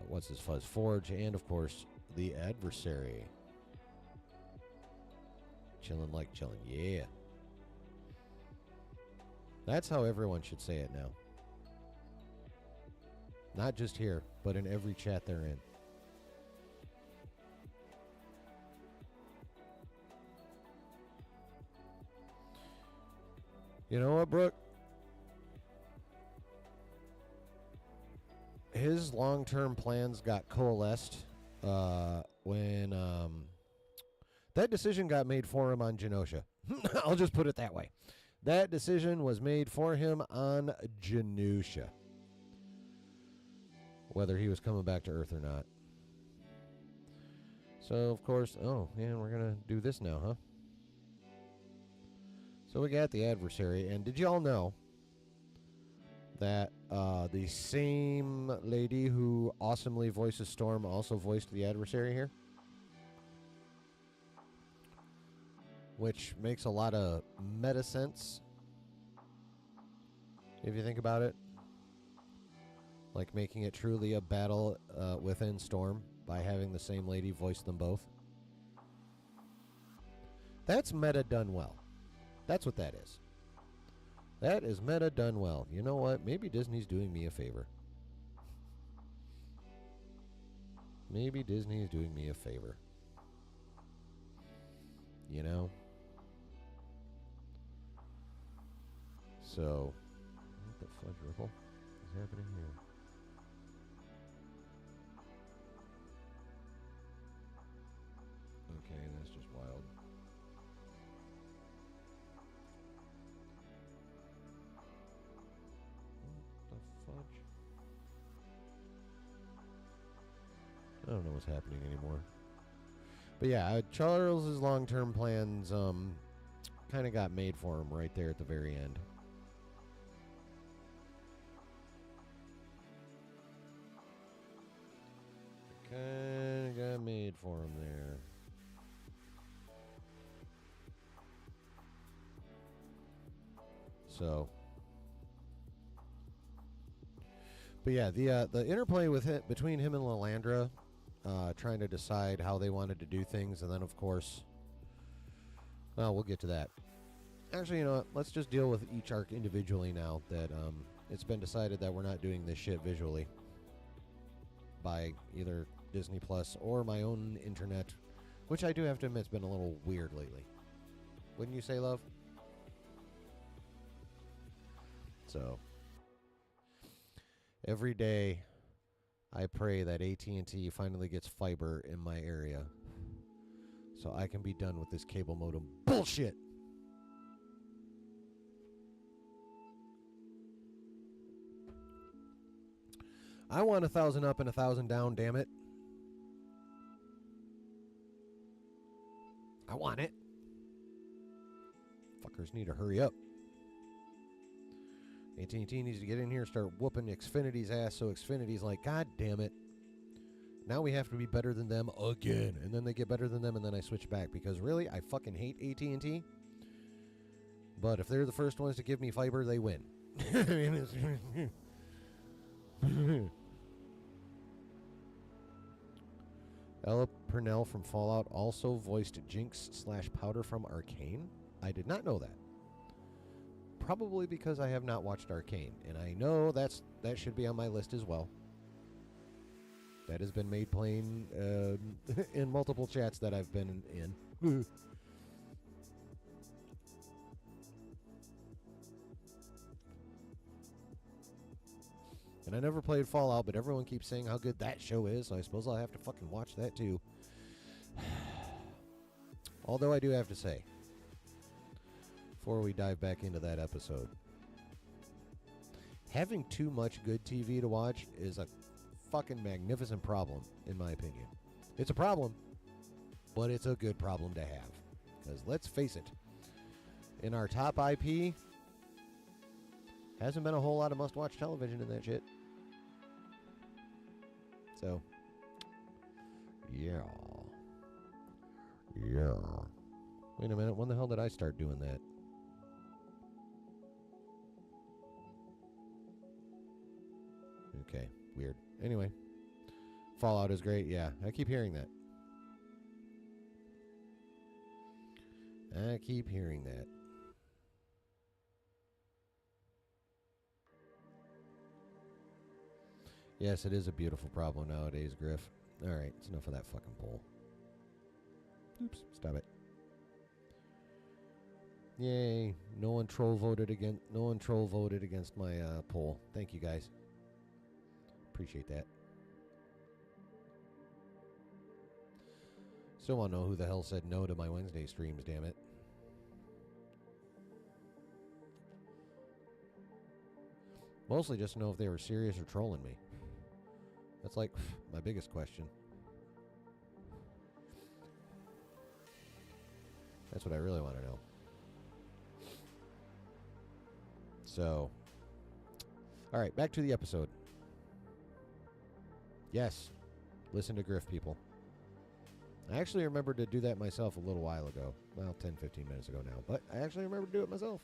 What's his fuzz? Forge, and of course, the adversary. Chilling like chilling. Yeah. That's how everyone should say it now. Not just here, but in every chat they're in. You know what, Brooke? His long-term plans got coalesced when that decision got made for him on Genosha. I'll just put it that way. That decision was made for him on Genosha. Whether he was coming back to Earth or not. So, of course, oh, yeah, we're going to do this now, huh? So we got the adversary, and did y'all know that the same lady who awesomely voices Storm also voiced the adversary here? Which makes a lot of meta sense, if you think about it. Like making it truly a battle within Storm by having the same lady voice them both. That's meta done well. That's what that is. That is meta done well. You know what? Maybe Disney's doing me a favor. Maybe Disney is doing me a favor. You know? So, what the fudge ripple is happening here? I don't know what's happening anymore. But yeah, Charles's long-term plans kind of got made for him right there at the very end. Kind of got made for him there. So, but yeah, the interplay with it between him and Lilandra, trying to decide how they wanted to do things, and then of course, well, we'll get to that. Actually, you know what? Let's just deal with each arc individually now that it's been decided that we're not doing this shit visually by either Disney Plus or my own internet, which I do have to admit has been a little weird lately. Wouldn't you say, love? So, every day I pray that AT&T finally gets fiber in my area so I can be done with this cable modem bullshit. I want 1,000 up and 1,000 down, damn it. I want it. Fuckers need to hurry up. AT&T needs to get in here and start whooping Xfinity's ass, so Xfinity's like, God damn it. Now we have to be better than them again. And then they get better than them, and then I switch back. Because really, I fucking hate AT&T. But if they're the first ones to give me fiber, they win. Ella Purnell from Fallout also voiced Jinx/Powder from Arcane. I did not know that. Probably because I have not watched Arcane, and I know that should be on my list as well. That has been made plain in multiple chats that I've been in. And I never played Fallout, but everyone keeps saying how good that show is, so I suppose I'll have to fucking watch that too. Although I do have to say, before we dive back into that episode, having too much good TV to watch is a fucking magnificent problem, in my opinion. It's a problem, but it's a good problem to have. Because let's face it, in our top IP, hasn't been a whole lot of must-watch television in that shit. So, yeah. Wait a minute, when the hell did I start doing that? Okay, weird. Anyway, Fallout is great. Yeah, I keep hearing that. Yes, it is a beautiful problem nowadays, Griff. Alright, it's enough of that fucking poll. Oops, stop it. Yay, no one troll voted against my poll. Thank you, guys. Appreciate that. Still want to know who the hell said no to my Wednesday streams, damn it. Mostly just to know if they were serious or trolling me. That's like my biggest question. That's what I really want to know. So, all right, back to the episode. Yes, listen to Griff, people. I actually remembered to do that myself a little while ago. Well, 10, 15 minutes ago now, but I actually remember to do it myself.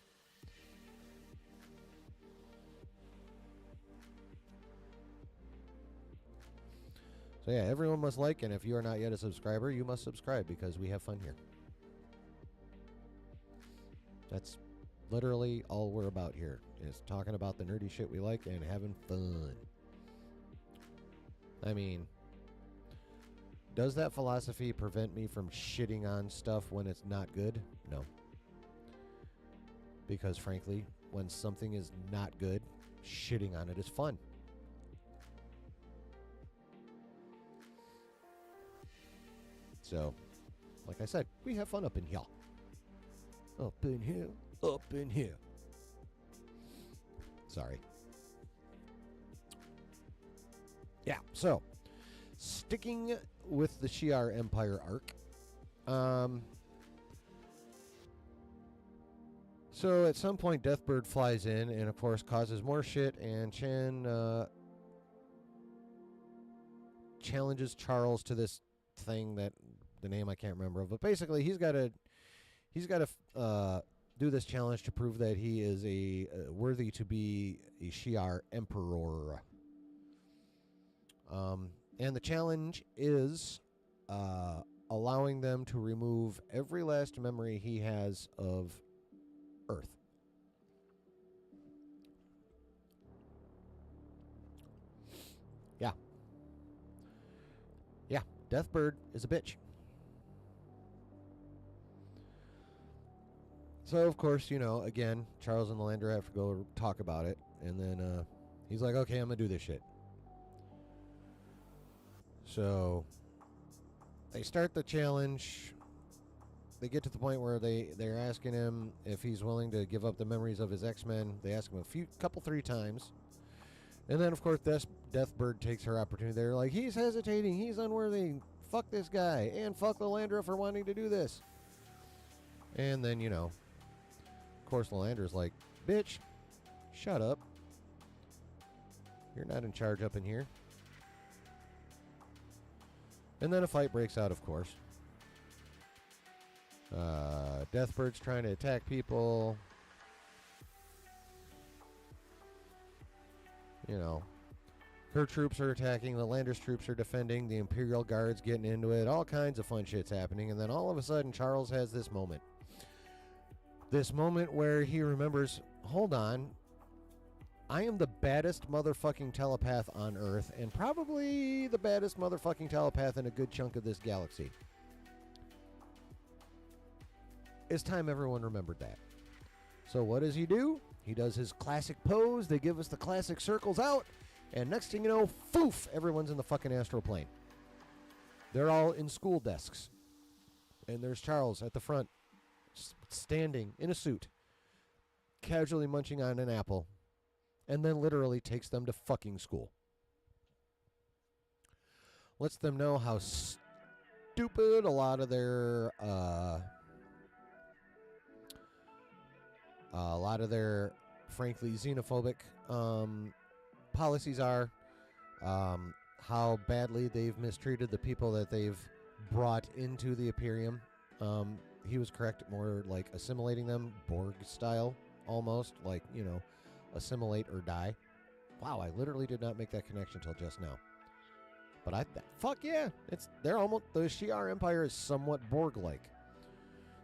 So yeah, everyone must like, and if you are not yet a subscriber, you must subscribe because we have fun here. That's literally all we're about here, is talking about the nerdy shit we like and having fun. I mean, does that philosophy prevent me from shitting on stuff when it's not good? No. Because frankly, when something is not good, shitting on it is fun. So, like I said, we have fun up in here. Up in here. Up in here. Sorry. Yeah, so sticking with the Shi'ar Empire arc. So at some point, Deathbird flies in and, of course, causes more shit, and Chen challenges Charles to this thing that the name I can't remember of, but basically he's got to do this challenge to prove that he is worthy to be a Shi'ar emperor. And the challenge is allowing them to remove every last memory he has of Earth. Yeah, Deathbird is a bitch. So, of course, again, Charles and Lilandra have to go talk about it. And then he's like, okay, I'm going to do this shit. So, they start the challenge. They get to the point where they're asking him if he's willing to give up the memories of his X-Men. They ask him three times. And then, of course, Deathbird takes her opportunity. They're like, he's hesitating. He's unworthy. Fuck this guy. And fuck Lilandra for wanting to do this. And then, of course, Lilandra's like, bitch, shut up. You're not in charge up in here. And then a fight breaks out, of course. Deathbird's trying to attack people. Her troops are attacking, Lilandra's troops are defending, the Imperial Guard's getting into it, all kinds of fun shit's happening, and then all of a sudden Charles has this moment. This moment where he remembers, hold on, I am the baddest motherfucking telepath on Earth, and probably the baddest motherfucking telepath in a good chunk of this galaxy. It's time everyone remembered that. So what does he do? He does his classic pose, they give us the classic circles out, and next thing you know, foof, everyone's in the fucking astral plane. They're all in school desks. And there's Charles at the front, standing in a suit, casually munching on an apple, and then literally takes them to fucking school. Lets them know how stupid a lot of their frankly xenophobic policies are, how badly they've mistreated the people that they've brought into the Imperium. He was correct, more like assimilating them, Borg style, almost, like, assimilate or die. Wow, I literally did not make that connection till just now. But fuck yeah, the Shi'ar Empire is somewhat Borg-like.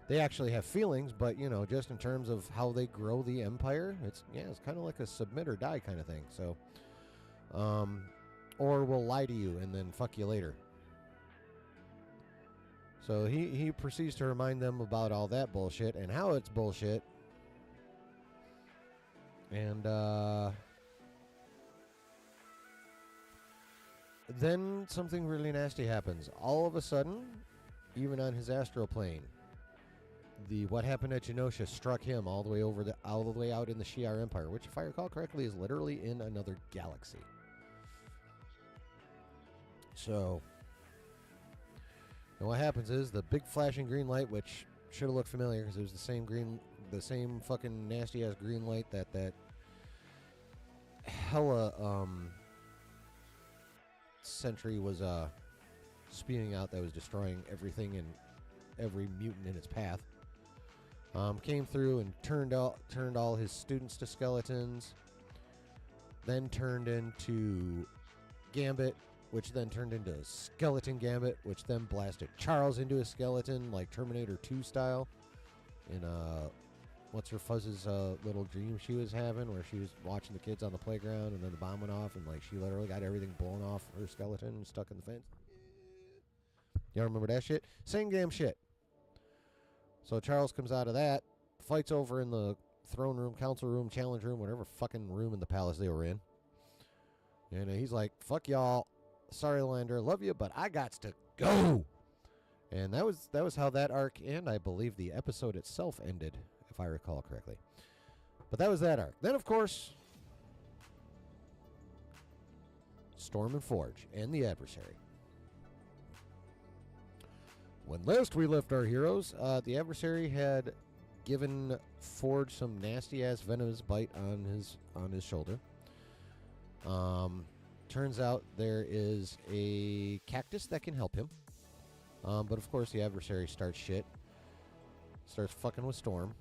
They actually have feelings, but, just in terms of how they grow the Empire, it's kind of like a submit or die kind of thing. So, or we'll lie to you and then fuck you later. So he proceeds to remind them about all that bullshit and how it's bullshit. And then something really nasty happens. All of a sudden, even on his astral plane, the what happened at Genosha struck him all the way out in the Shi'ar Empire, which, if I recall correctly, is literally in another galaxy. So, and what happens is the big flashing green light, which should have looked familiar because it was the same fucking nasty ass green light that hella sentry was spewing out, that was destroying everything and every mutant in its path. Came through and turned all his students to skeletons, then turned into Gambit, which then turned into Skeleton Gambit, which then blasted Charles into a skeleton, like Terminator 2 style, in what's her fuzz's little dream she was having, where she was watching the kids on the playground, and then the bomb went off, and like she literally got everything blown off her skeleton and stuck in the fence. Y'all remember that shit? Same damn shit. So Charles comes out of that, fights over in the throne room, council room, challenge room, whatever fucking room in the palace they were in. And he's like, fuck y'all. Sorry, Lilandra, love you, but I gots to go. And that was how that arc, and I believe the episode itself, ended, if I recall correctly. But that was that arc. Then, of course, Storm and Forge and the adversary. When last we left our heroes, the adversary had given Forge some nasty ass venomous bite on his shoulder. Turns out there is a cactus that can help him. But of course the adversary starts fucking with Storm.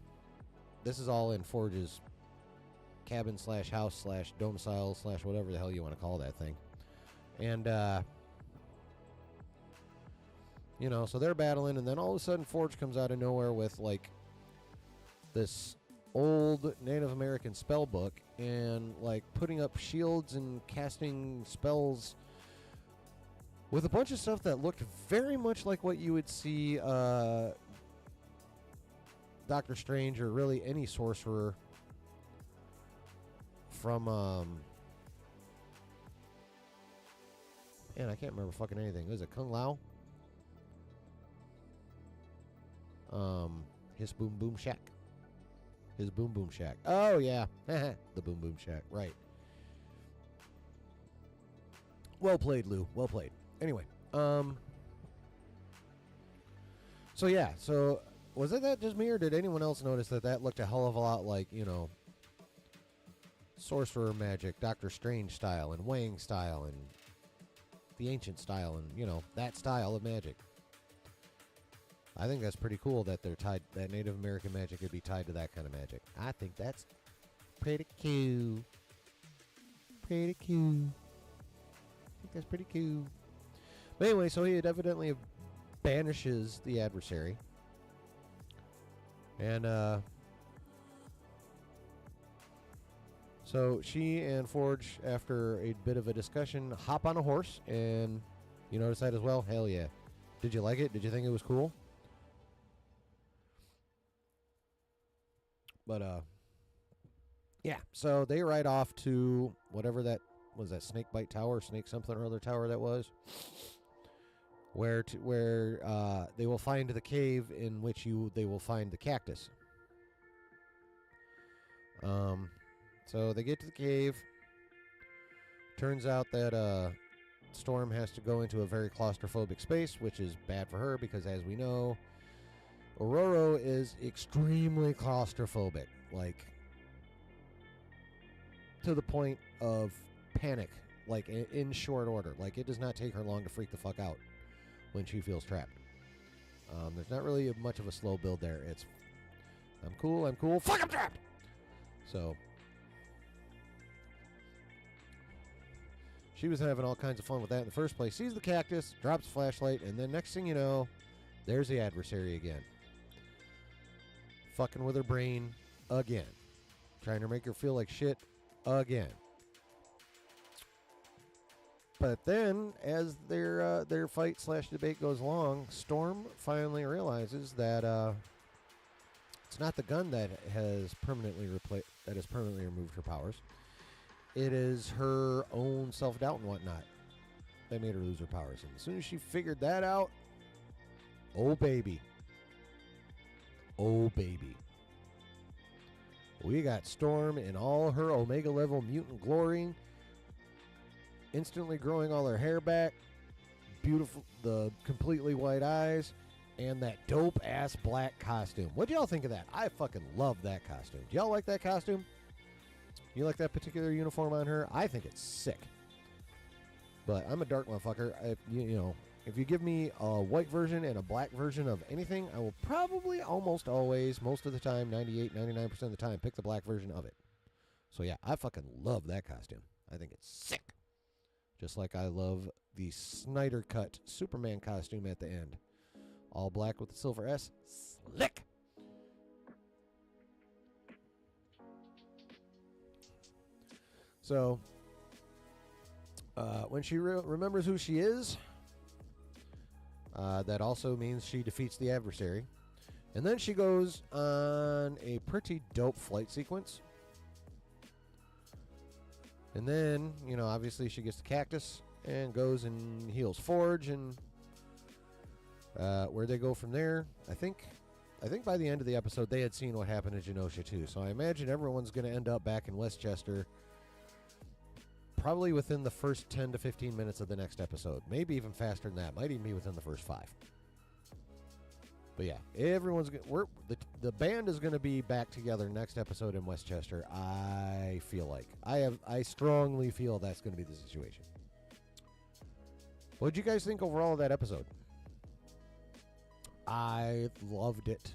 This is all in Forge's cabin / house / domicile / whatever the hell you want to call that thing. And so they're battling, and then all of a sudden Forge comes out of nowhere with like this old Native American spell book and like putting up shields and casting spells with a bunch of stuff that looked very much like what you would see Doctor Strange or really any sorcerer from man, I can't remember fucking anything. Was it Kung Lao? His Boom Boom Shack. His Boom Boom Shack. Oh, yeah. The Boom Boom Shack. Right. Well played, Lou. Well played. Anyway. So, yeah. So, was it that just me, or did anyone else notice that looked a hell of a lot like, sorcerer magic, Doctor Strange style, and Wang style, and the ancient style, and, that style of magic? I think that's pretty cool that they're tied, that Native American magic could be tied to that kind of magic. I think that's pretty cool. Pretty cool. I think that's pretty cool. But anyway, so he evidently banishes the adversary. And, so she and Forge, after a bit of a discussion, hop on a horse, and you notice that as well? Hell yeah. Did you like it? Did you think it was cool? But, yeah, so they ride off to whatever that was, that Snakebite Tower, Snake something or other tower that was, where they will find the cave in which they will find the cactus. So they get to the cave. Turns out that Storm has to go into a very claustrophobic space, which is bad for her because, as we know, Ororo is extremely claustrophobic, like to the point of panic, like in short order. Like, it does not take her long to freak the fuck out when she feels trapped. There's not really much of a slow build there. It's, I'm cool, fuck, I'm trapped! So, she was having all kinds of fun with that in the first place. Sees the cactus, drops a flashlight, and then next thing you know, there's the adversary again. Fucking with her brain again. Trying to make her feel like shit again. But then, as their fight / debate goes along, Storm finally realizes that it's not the gun that has permanently removed her powers. It is her own self-doubt and whatnot that made her lose her powers. And as soon as she figured that out, oh baby, we got Storm in all her Omega level mutant glory, instantly growing all her hair back, beautiful, the completely white eyes, and that dope ass black costume. What do y'all think of that? I fucking love that costume. Do y'all like that costume? You like that particular uniform on her? I think it's sick. But I'm a dark motherfucker. If you give me a white version and a black version of anything, I will probably almost always, most of the time, 98, 99% of the time, pick the black version of it. So yeah, I fucking love that costume. I think it's sick. Just like I love the Snyder Cut Superman costume at the end. All black with the silver S. Slick! So, when she remembers who she is, that also means she defeats the adversary. And then she goes on a pretty dope flight sequence. And then, obviously she gets the cactus and goes and heals Forge. And where they go from there, I think by the end of the episode, they had seen what happened to Genosha too. So I imagine everyone's going to end up back in Westchester probably within the first 10 to 15 minutes of the next episode. Maybe even faster than that. Might even be within the first 5. But yeah, the band is going to be back together next episode in Westchester. I feel like I strongly feel that's going to be the situation. What did you guys think overall of that episode? I loved it.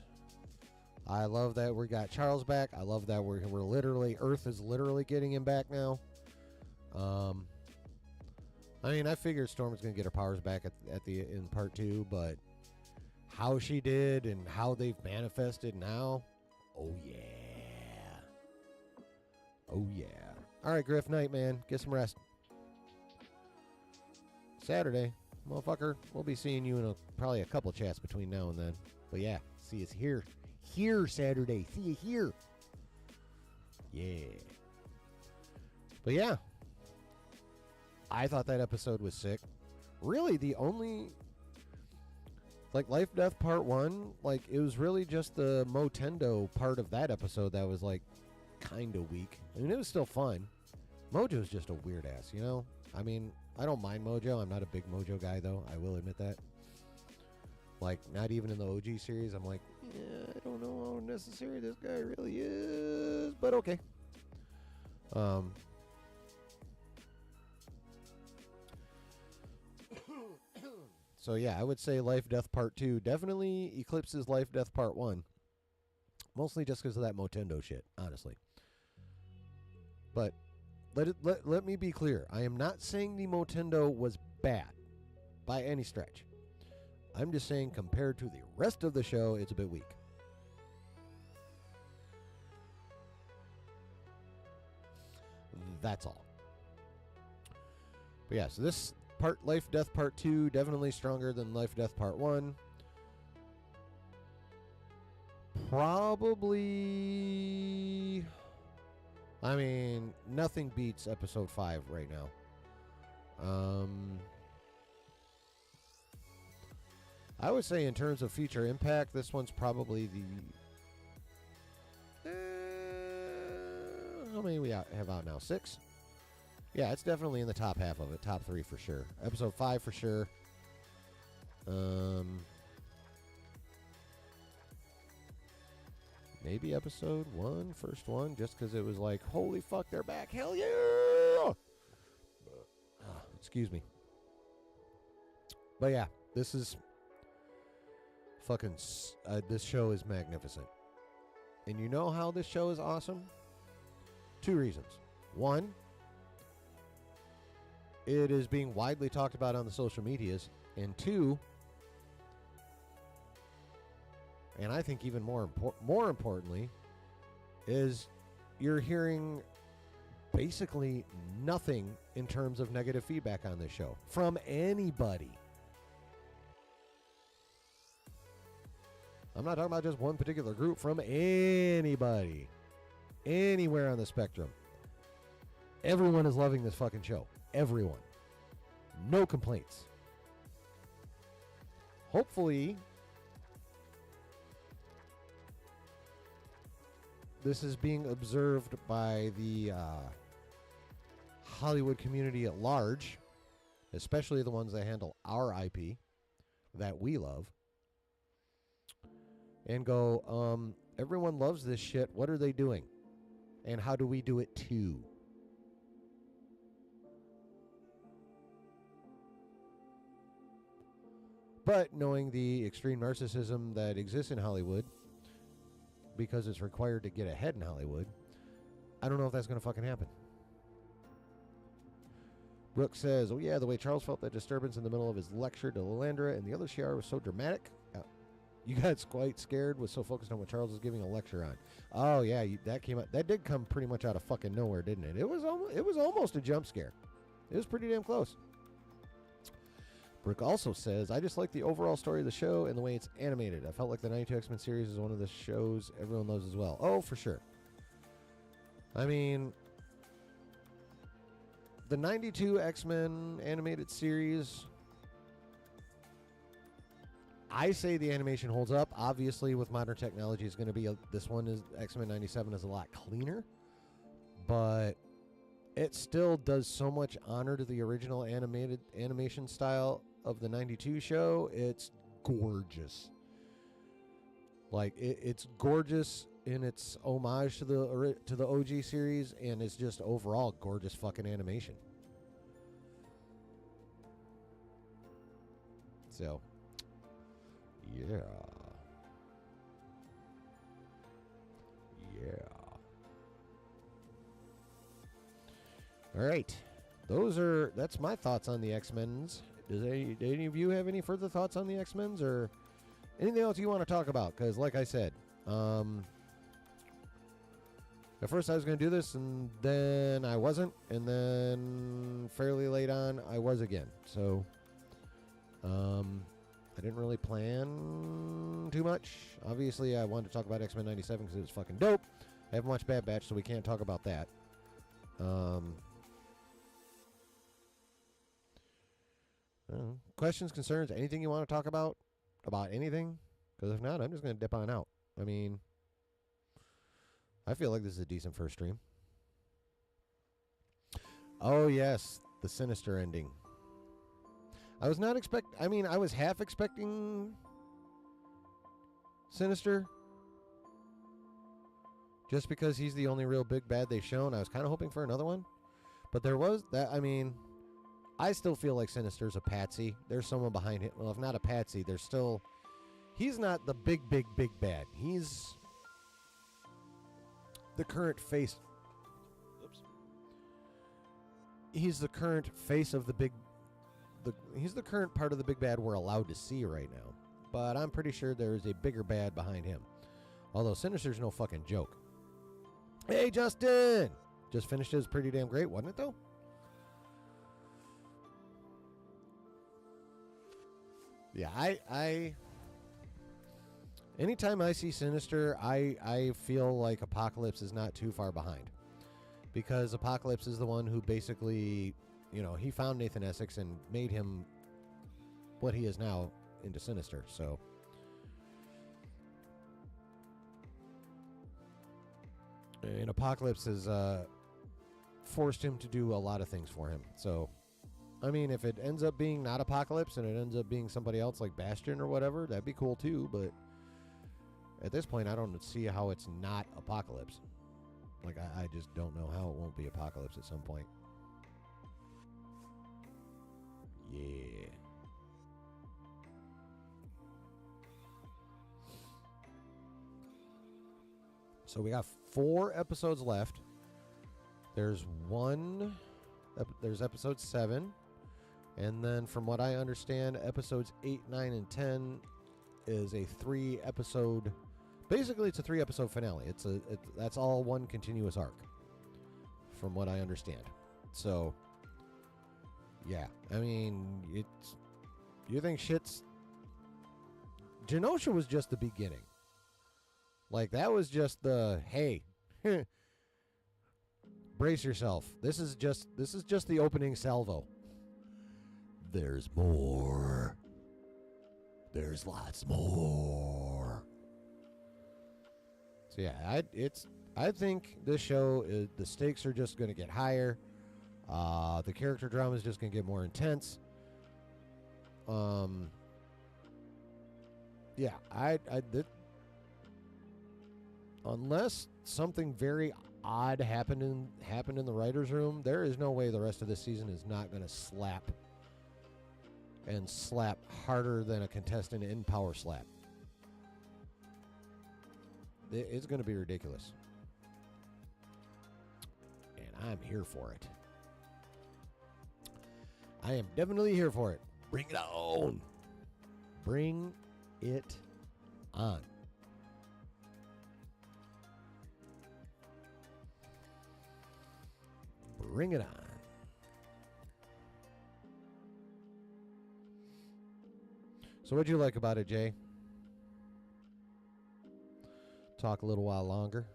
I love that we got Charles back. I love that we're literally, Earth is literally getting him back now. I mean, I figured Storm was going to get her powers back in part 2, but how she did and how they've manifested now, oh yeah. Oh yeah. All right, Griff, night, man. Get some rest. Saturday, motherfucker. We'll be seeing you in probably a couple chats between now and then. But yeah, see us here. Here Saturday. See you here. Yeah. But yeah. I thought that episode was sick. Really, the only... Like, Life Death Part 1, like, it was really just the Motendo part of that episode that was, like, kind of weak. I mean, it was still fun. Mojo's just a weird ass, you know? I mean, I don't mind Mojo. I'm not a big Mojo guy, though. I will admit that. Like, not even in the OG series. I'm like, yeah, I don't know how necessary this guy really is. But okay. So yeah, I would say Life Death Part 2 definitely eclipses Life Death Part 1. Mostly just because of that Motendo shit, honestly. But let me be clear. I am not saying the Motendo was bad by any stretch. I'm just saying compared to the rest of the show, it's a bit weak. That's all. But yeah, so this Life Death Part 2 definitely stronger than Life Death Part 1. Probably, I mean, nothing beats episode 5 right now. I would say in terms of feature impact, this one's probably the how many we have out now? 6? Yeah, it's definitely in the top half of it. Top 3 for sure. Episode 5 for sure. Maybe episode 1, first one, just because it was like, holy fuck, they're back. Hell yeah! Excuse me. But yeah, this is fucking, this show is magnificent. And you know how this show is awesome? 2 reasons. 1, it is being widely talked about on the social medias. And 2, and I think even more importantly, is you're hearing basically nothing in terms of negative feedback on this show from anybody. I'm not talking about just one particular group, from anybody. Anywhere on the spectrum. Everyone is loving this fucking show. Everyone. No complaints. Hopefully, this is being observed by the Hollywood community at large, especially the ones that handle our IP that we love, and go, everyone loves this shit. What are they doing? And how do we do it too? But knowing the extreme narcissism that exists in Hollywood, because it's required to get ahead in Hollywood, I don't know if that's going to fucking happen. Brooke says, oh yeah, the way Charles felt that disturbance in the middle of his lecture to Lilandra and the other Shi'ar was so dramatic. You got quite scared, was so focused on what Charles was giving a lecture on. Oh yeah, that came out. That did come pretty much out of fucking nowhere, didn't it? It was almost a jump scare. It was pretty damn close. Brooke also says, I just like the overall story of the show and the way it's animated. I felt like the 92 X-Men series is one of the shows everyone loves as well. Oh, for sure. I mean, the 92 X-Men animated series, I say the animation holds up. Obviously, with modern technology, it's going to be this one is X-Men 97 is a lot cleaner, but it still does so much honor to the original animation style of the 92 show. It's gorgeous. Like it's gorgeous in its homage to the OG series, and it's just overall gorgeous fucking animation. So, yeah. All right. That's my thoughts on the X-Men's. Does any of you have any further thoughts on the X-Men's or anything else you want to talk about? Because like I said, at first I was going to do this, and then I wasn't, and then fairly late on I was again. So I didn't really plan too much. Obviously, I wanted to talk about X-Men 97 because it was fucking dope. I haven't watched Bad Batch, so we can't talk about that. Questions, concerns, anything you want to talk about anything? Because if not, I'm just going to dip on out. I mean, I feel like this is a decent first stream. Oh, yes, the Sinister ending. I was not I was half expecting Sinister. Just because he's the only real big bad they've shown. I was kind of hoping for another one. But there was that, I still feel like Sinister's a patsy. There's someone behind him. Well, if not a patsy, there's still... He's not the big bad. He's the current face... Oops. He's the current face of the big... He's the current part of the big bad we're allowed to see right now. But I'm pretty sure there is a bigger bad behind him. Although Sinister's no fucking joke. Hey, Justin! Just finished his pretty damn great, wasn't it, though? Yeah, I anytime I see Sinister, I feel like Apocalypse is not too far behind. Because Apocalypse is the one who basically, he found Nathan Essex and made him what he is now into Sinister, so... And Apocalypse has forced him to do a lot of things for him. So, if it ends up being not Apocalypse and it ends up being somebody else like Bastion or whatever, that'd be cool too. But at this point, I don't see how it's not Apocalypse. Like, I just don't know how it won't be Apocalypse at some point. Yeah. So we got 4 episodes left. There's episode 7. And then from what I understand, episodes 8, 9, and 10 is a 3-episode... Basically, it's a 3-episode finale. That's all one continuous arc, from what I understand. So, yeah. You think shit's... Genosha was just the beginning. Like, that was just the, hey, brace yourself. This is just the opening salvo. There's more. There's lots more. So yeah, I think this show the stakes are just going to get higher. The character drama is just going to get more intense. Yeah, unless something very odd happened in the writer's room, there is no way the rest of this season is not going to slap harder than a contestant in Power Slap. It's going to be ridiculous. And I'm here for it. I am definitely here for it. Bring it on. Bring it on. Bring it on. So what'd you like about it, Jay? Talk a little while longer.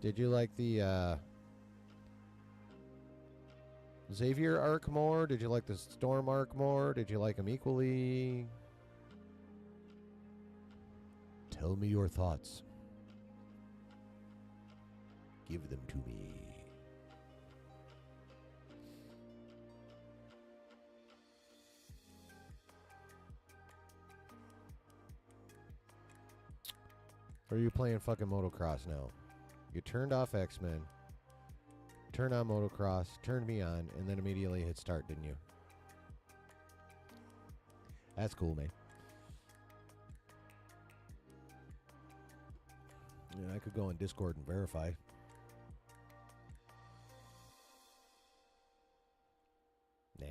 Did you like the Xavier arc more? Did you like the Storm arc more? Did you like them equally? Tell me your thoughts. Give them to me. Or are you playing fucking motocross now? You turned off X-Men, turned on motocross, turned me on, and then immediately hit start, didn't you? That's cool, man. Yeah, I could go on Discord and verify. Nah.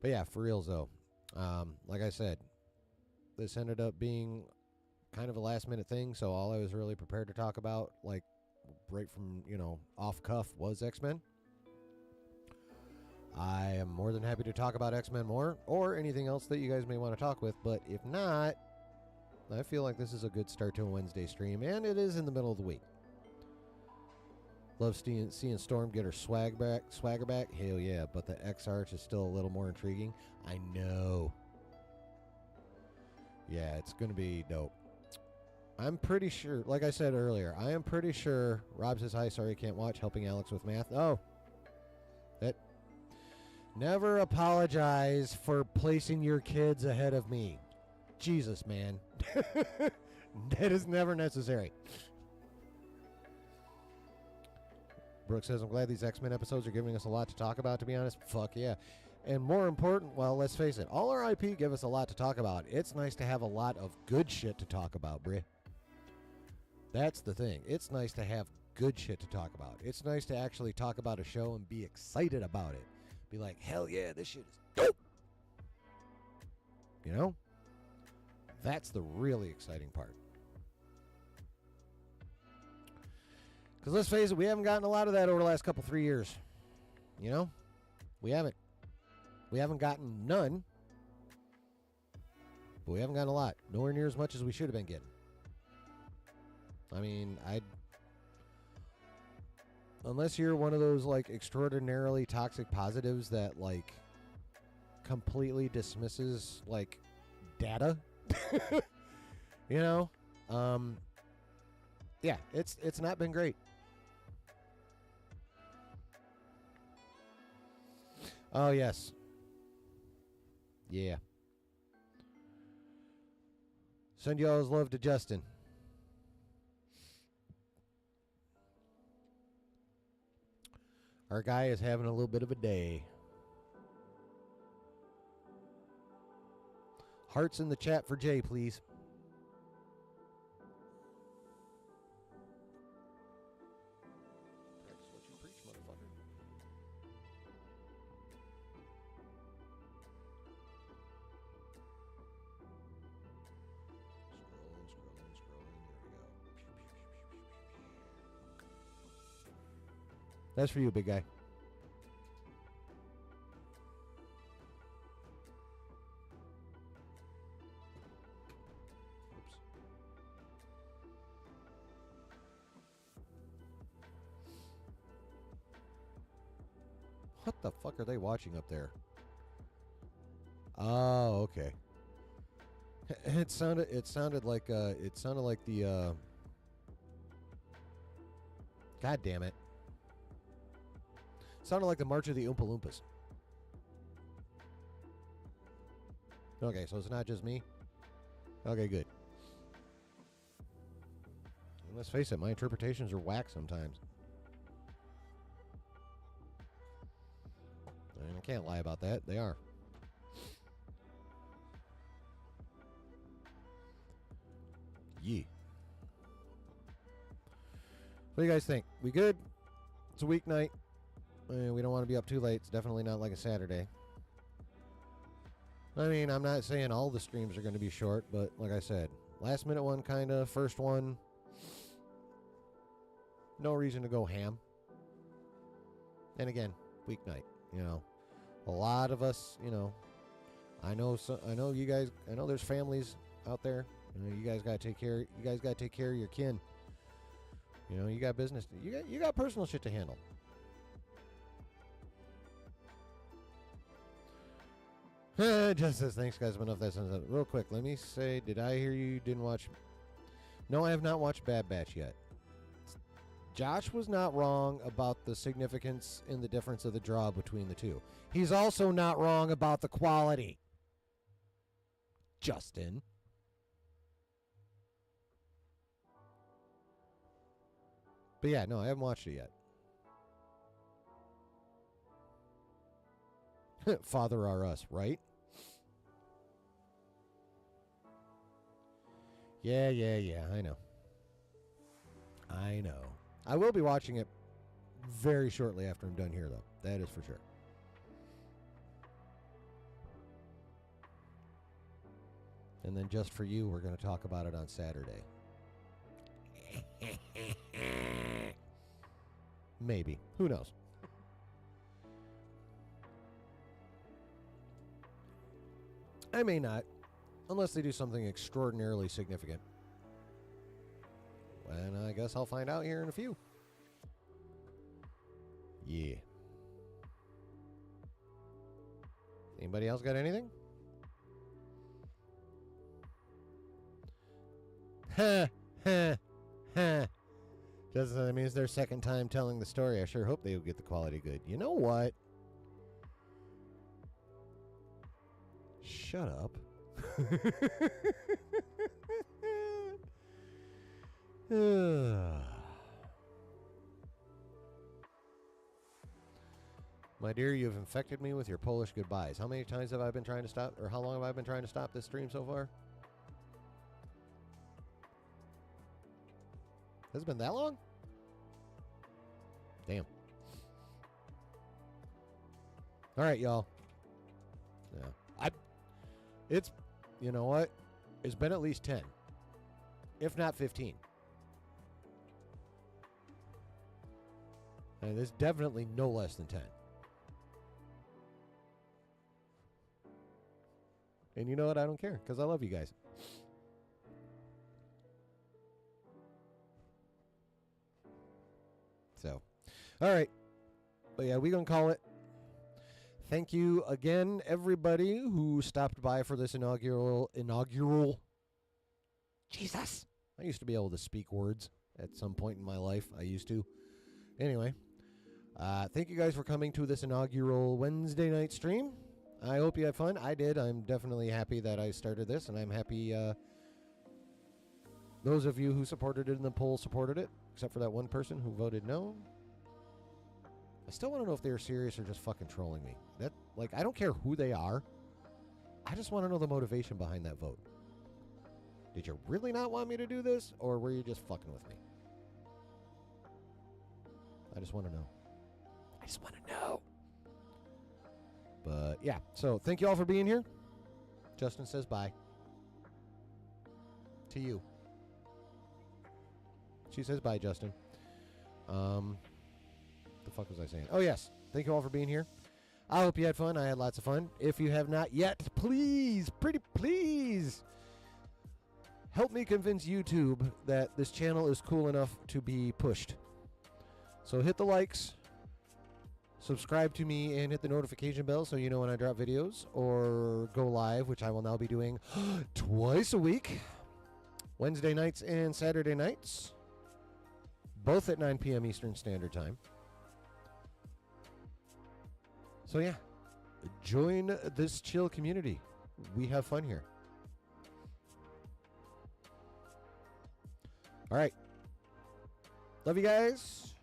But yeah, for reals though. Like I said, this ended up being kind of a last minute thing, so all I was really prepared to talk about, like right from, off cuff, was X-Men. I am more than happy to talk about X-Men more, or anything else that you guys may want to talk with, but if not, I feel like this is a good start to a Wednesday stream, and it is in the middle of the week. Love seeing Storm get her swagger back. Hell yeah, but the X-Arch is still a little more intriguing. I know. Yeah, it's going to be dope. I'm pretty sure, like I said earlier, I am pretty sure Rob says, hi, sorry, can't watch, helping Alex with math. Oh. That. Never apologize for placing your kids ahead of me. Jesus, man. That is never necessary. Brooke says, I'm glad these X-Men episodes are giving us a lot to talk about, to be honest. Fuck yeah. And more important, well, let's face it, all our IP give us a lot to talk about. It's nice to have a lot of good shit to talk about, Bri. That's the thing. It's nice to have good shit to talk about. It's nice to actually talk about a show and be excited about it. Be like, hell yeah, this shit is dope. You know? That's the really exciting part. Because let's face it, we haven't gotten a lot of that over the last couple, 3 years. You know? We haven't. We haven't gotten none. But we haven't gotten a lot. Nowhere near as much as we should have been getting. I mean, unless you're one of those, like, extraordinarily toxic positives that, like, completely dismisses, like, data. You know? Yeah, it's not been great. Oh, yes. Yeah. Send y'all's love to Justin. Our guy is having a little bit of a day. Hearts in the chat for Jay, please. Practice what you preach, motherfucker. Scrolling. There we go. That's for you, big guy. What the fuck are they watching up there? Oh, okay. It sounded like the God damn it. Sounded like the March of the Oompa Loompas. Okay, so it's not just me? Okay, good. And let's face it, my interpretations are whack sometimes. I can't lie about that. They are. Yeah. What do you guys think? We good? It's a weeknight. We don't want to be up too late. It's definitely not like a Saturday. I mean, I'm not saying all the streams are going to be short, but like I said, last minute one kind of, first one, no reason to go ham. And again, weeknight, you know. A lot of us, you know, I know you guys, I know there's families out there. You know, you guys got to take care of your kin. You know, you got business, you got personal shit to handle. Just says, thanks guys, enough that sentence up. Real quick, let me say, did I hear you didn't watch? No, I have not watched Bad Batch yet. Josh was not wrong about the significance in the difference of the draw between the two. He's also not wrong about the quality. Justin. But yeah, no, I haven't watched it yet. Father R Us, right? Yeah, I know. I will be watching it very shortly after I'm done here, though. That is for sure. And then just for you, we're going to talk about it on Saturday. Maybe. Who knows? I may not, unless they do something extraordinarily significant. And I guess I'll find out here in a few. Yeah. Anybody else got anything? Ha, ha, ha. Just that means their second time telling the story. I sure hope they will get the quality good. You know what? Shut up. My dear, you have infected me with your Polish goodbyes. How many times have I been trying to stop, or how long have I been trying to stop this stream so far? Has it been that long? Damn. All right, y'all. Yeah. It's, you know what? It's been at least 10, if not 15. And it's definitely no less than 10. And you know what? I don't care, because I love you guys. So, all right. But yeah, we're going to call it. Thank you again, everybody who stopped by for this inaugural. Jesus. I used to be able to speak words at some point in my life. I used to. Anyway, thank you guys for coming to this inaugural Wednesday night stream. I hope you had fun. I did. I'm definitely happy that I started this, and I'm happy those of you who supported it in the poll supported it, except for that one person who voted no. I still want to know if they were serious or just fucking trolling me. I don't care who they are. I just want to know the motivation behind that vote. Did you really not want me to do this, or were you just fucking with me? I just want to know. But, yeah. So, thank you all for being here. Justin says bye. To you. She says bye, Justin. The fuck was I saying? Oh, yes. Thank you all for being here. I hope you had fun. I had lots of fun. If you have not yet, please, pretty please, help me convince YouTube that this channel is cool enough to be pushed. So hit the likes, subscribe to me, and hit the notification bell so you know when I drop videos or go live, which I will now be doing twice a week, Wednesday nights and Saturday nights, both at 9 p.m. Eastern Standard Time. So yeah, join this chill community. We have fun here. All right. Love you guys.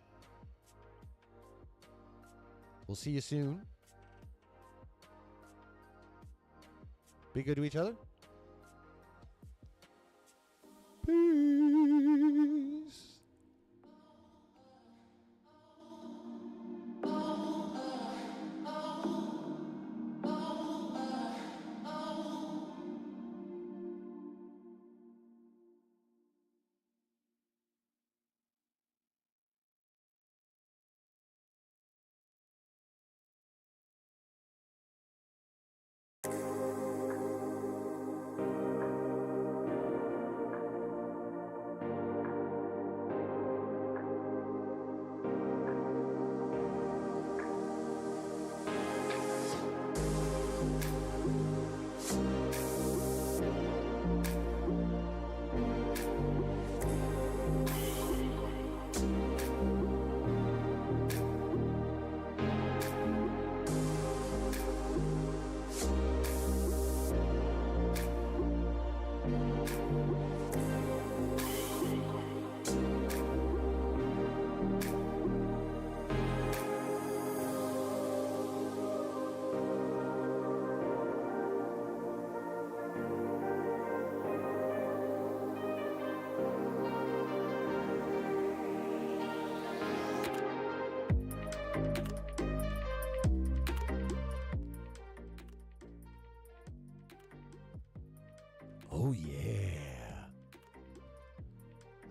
We'll see you soon. Be good to each other. Peace.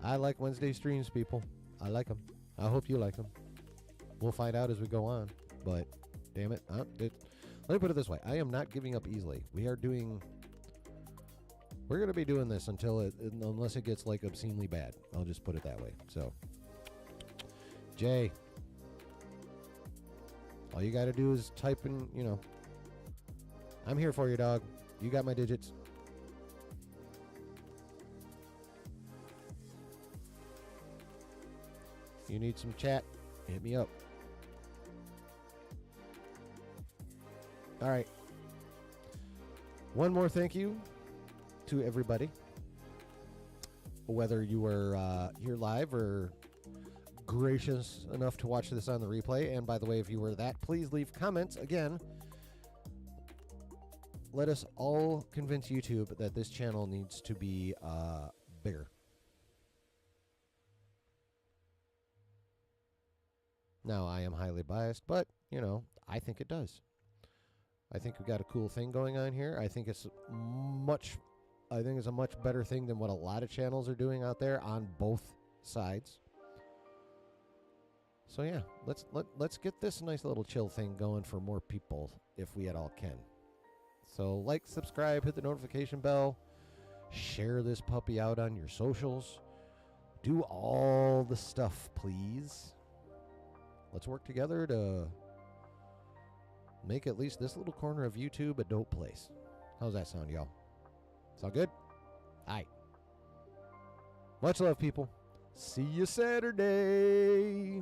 I like Wednesday streams, people. I like them. I hope you like them. We'll find out as we go on. But, damn it. Let me put it this way. I am not giving up easily. We're going to be doing this unless it gets, like, obscenely bad. I'll just put it that way. So, Jay, all you got to do is type in, I'm here for you, dog. You got my digits. You need some chat, hit me up. All right. One more thank you to everybody. Whether you were here live or gracious enough to watch this on the replay. And by the way, if you were that, please leave comments. Again, let us all convince YouTube that this channel needs to be bigger. Now, I am highly biased, but, I think it does. I think we've got a cool thing going on here. I think it's a much better thing than what a lot of channels are doing out there on both sides. So yeah, let's get this nice little chill thing going for more people if we at all can. So like, subscribe, hit the notification bell, share this puppy out on your socials. Do all the stuff, please. Let's work together to make at least this little corner of YouTube a dope place. How's that sound, y'all? Sound good? Aye. Much love, people. See you Saturday.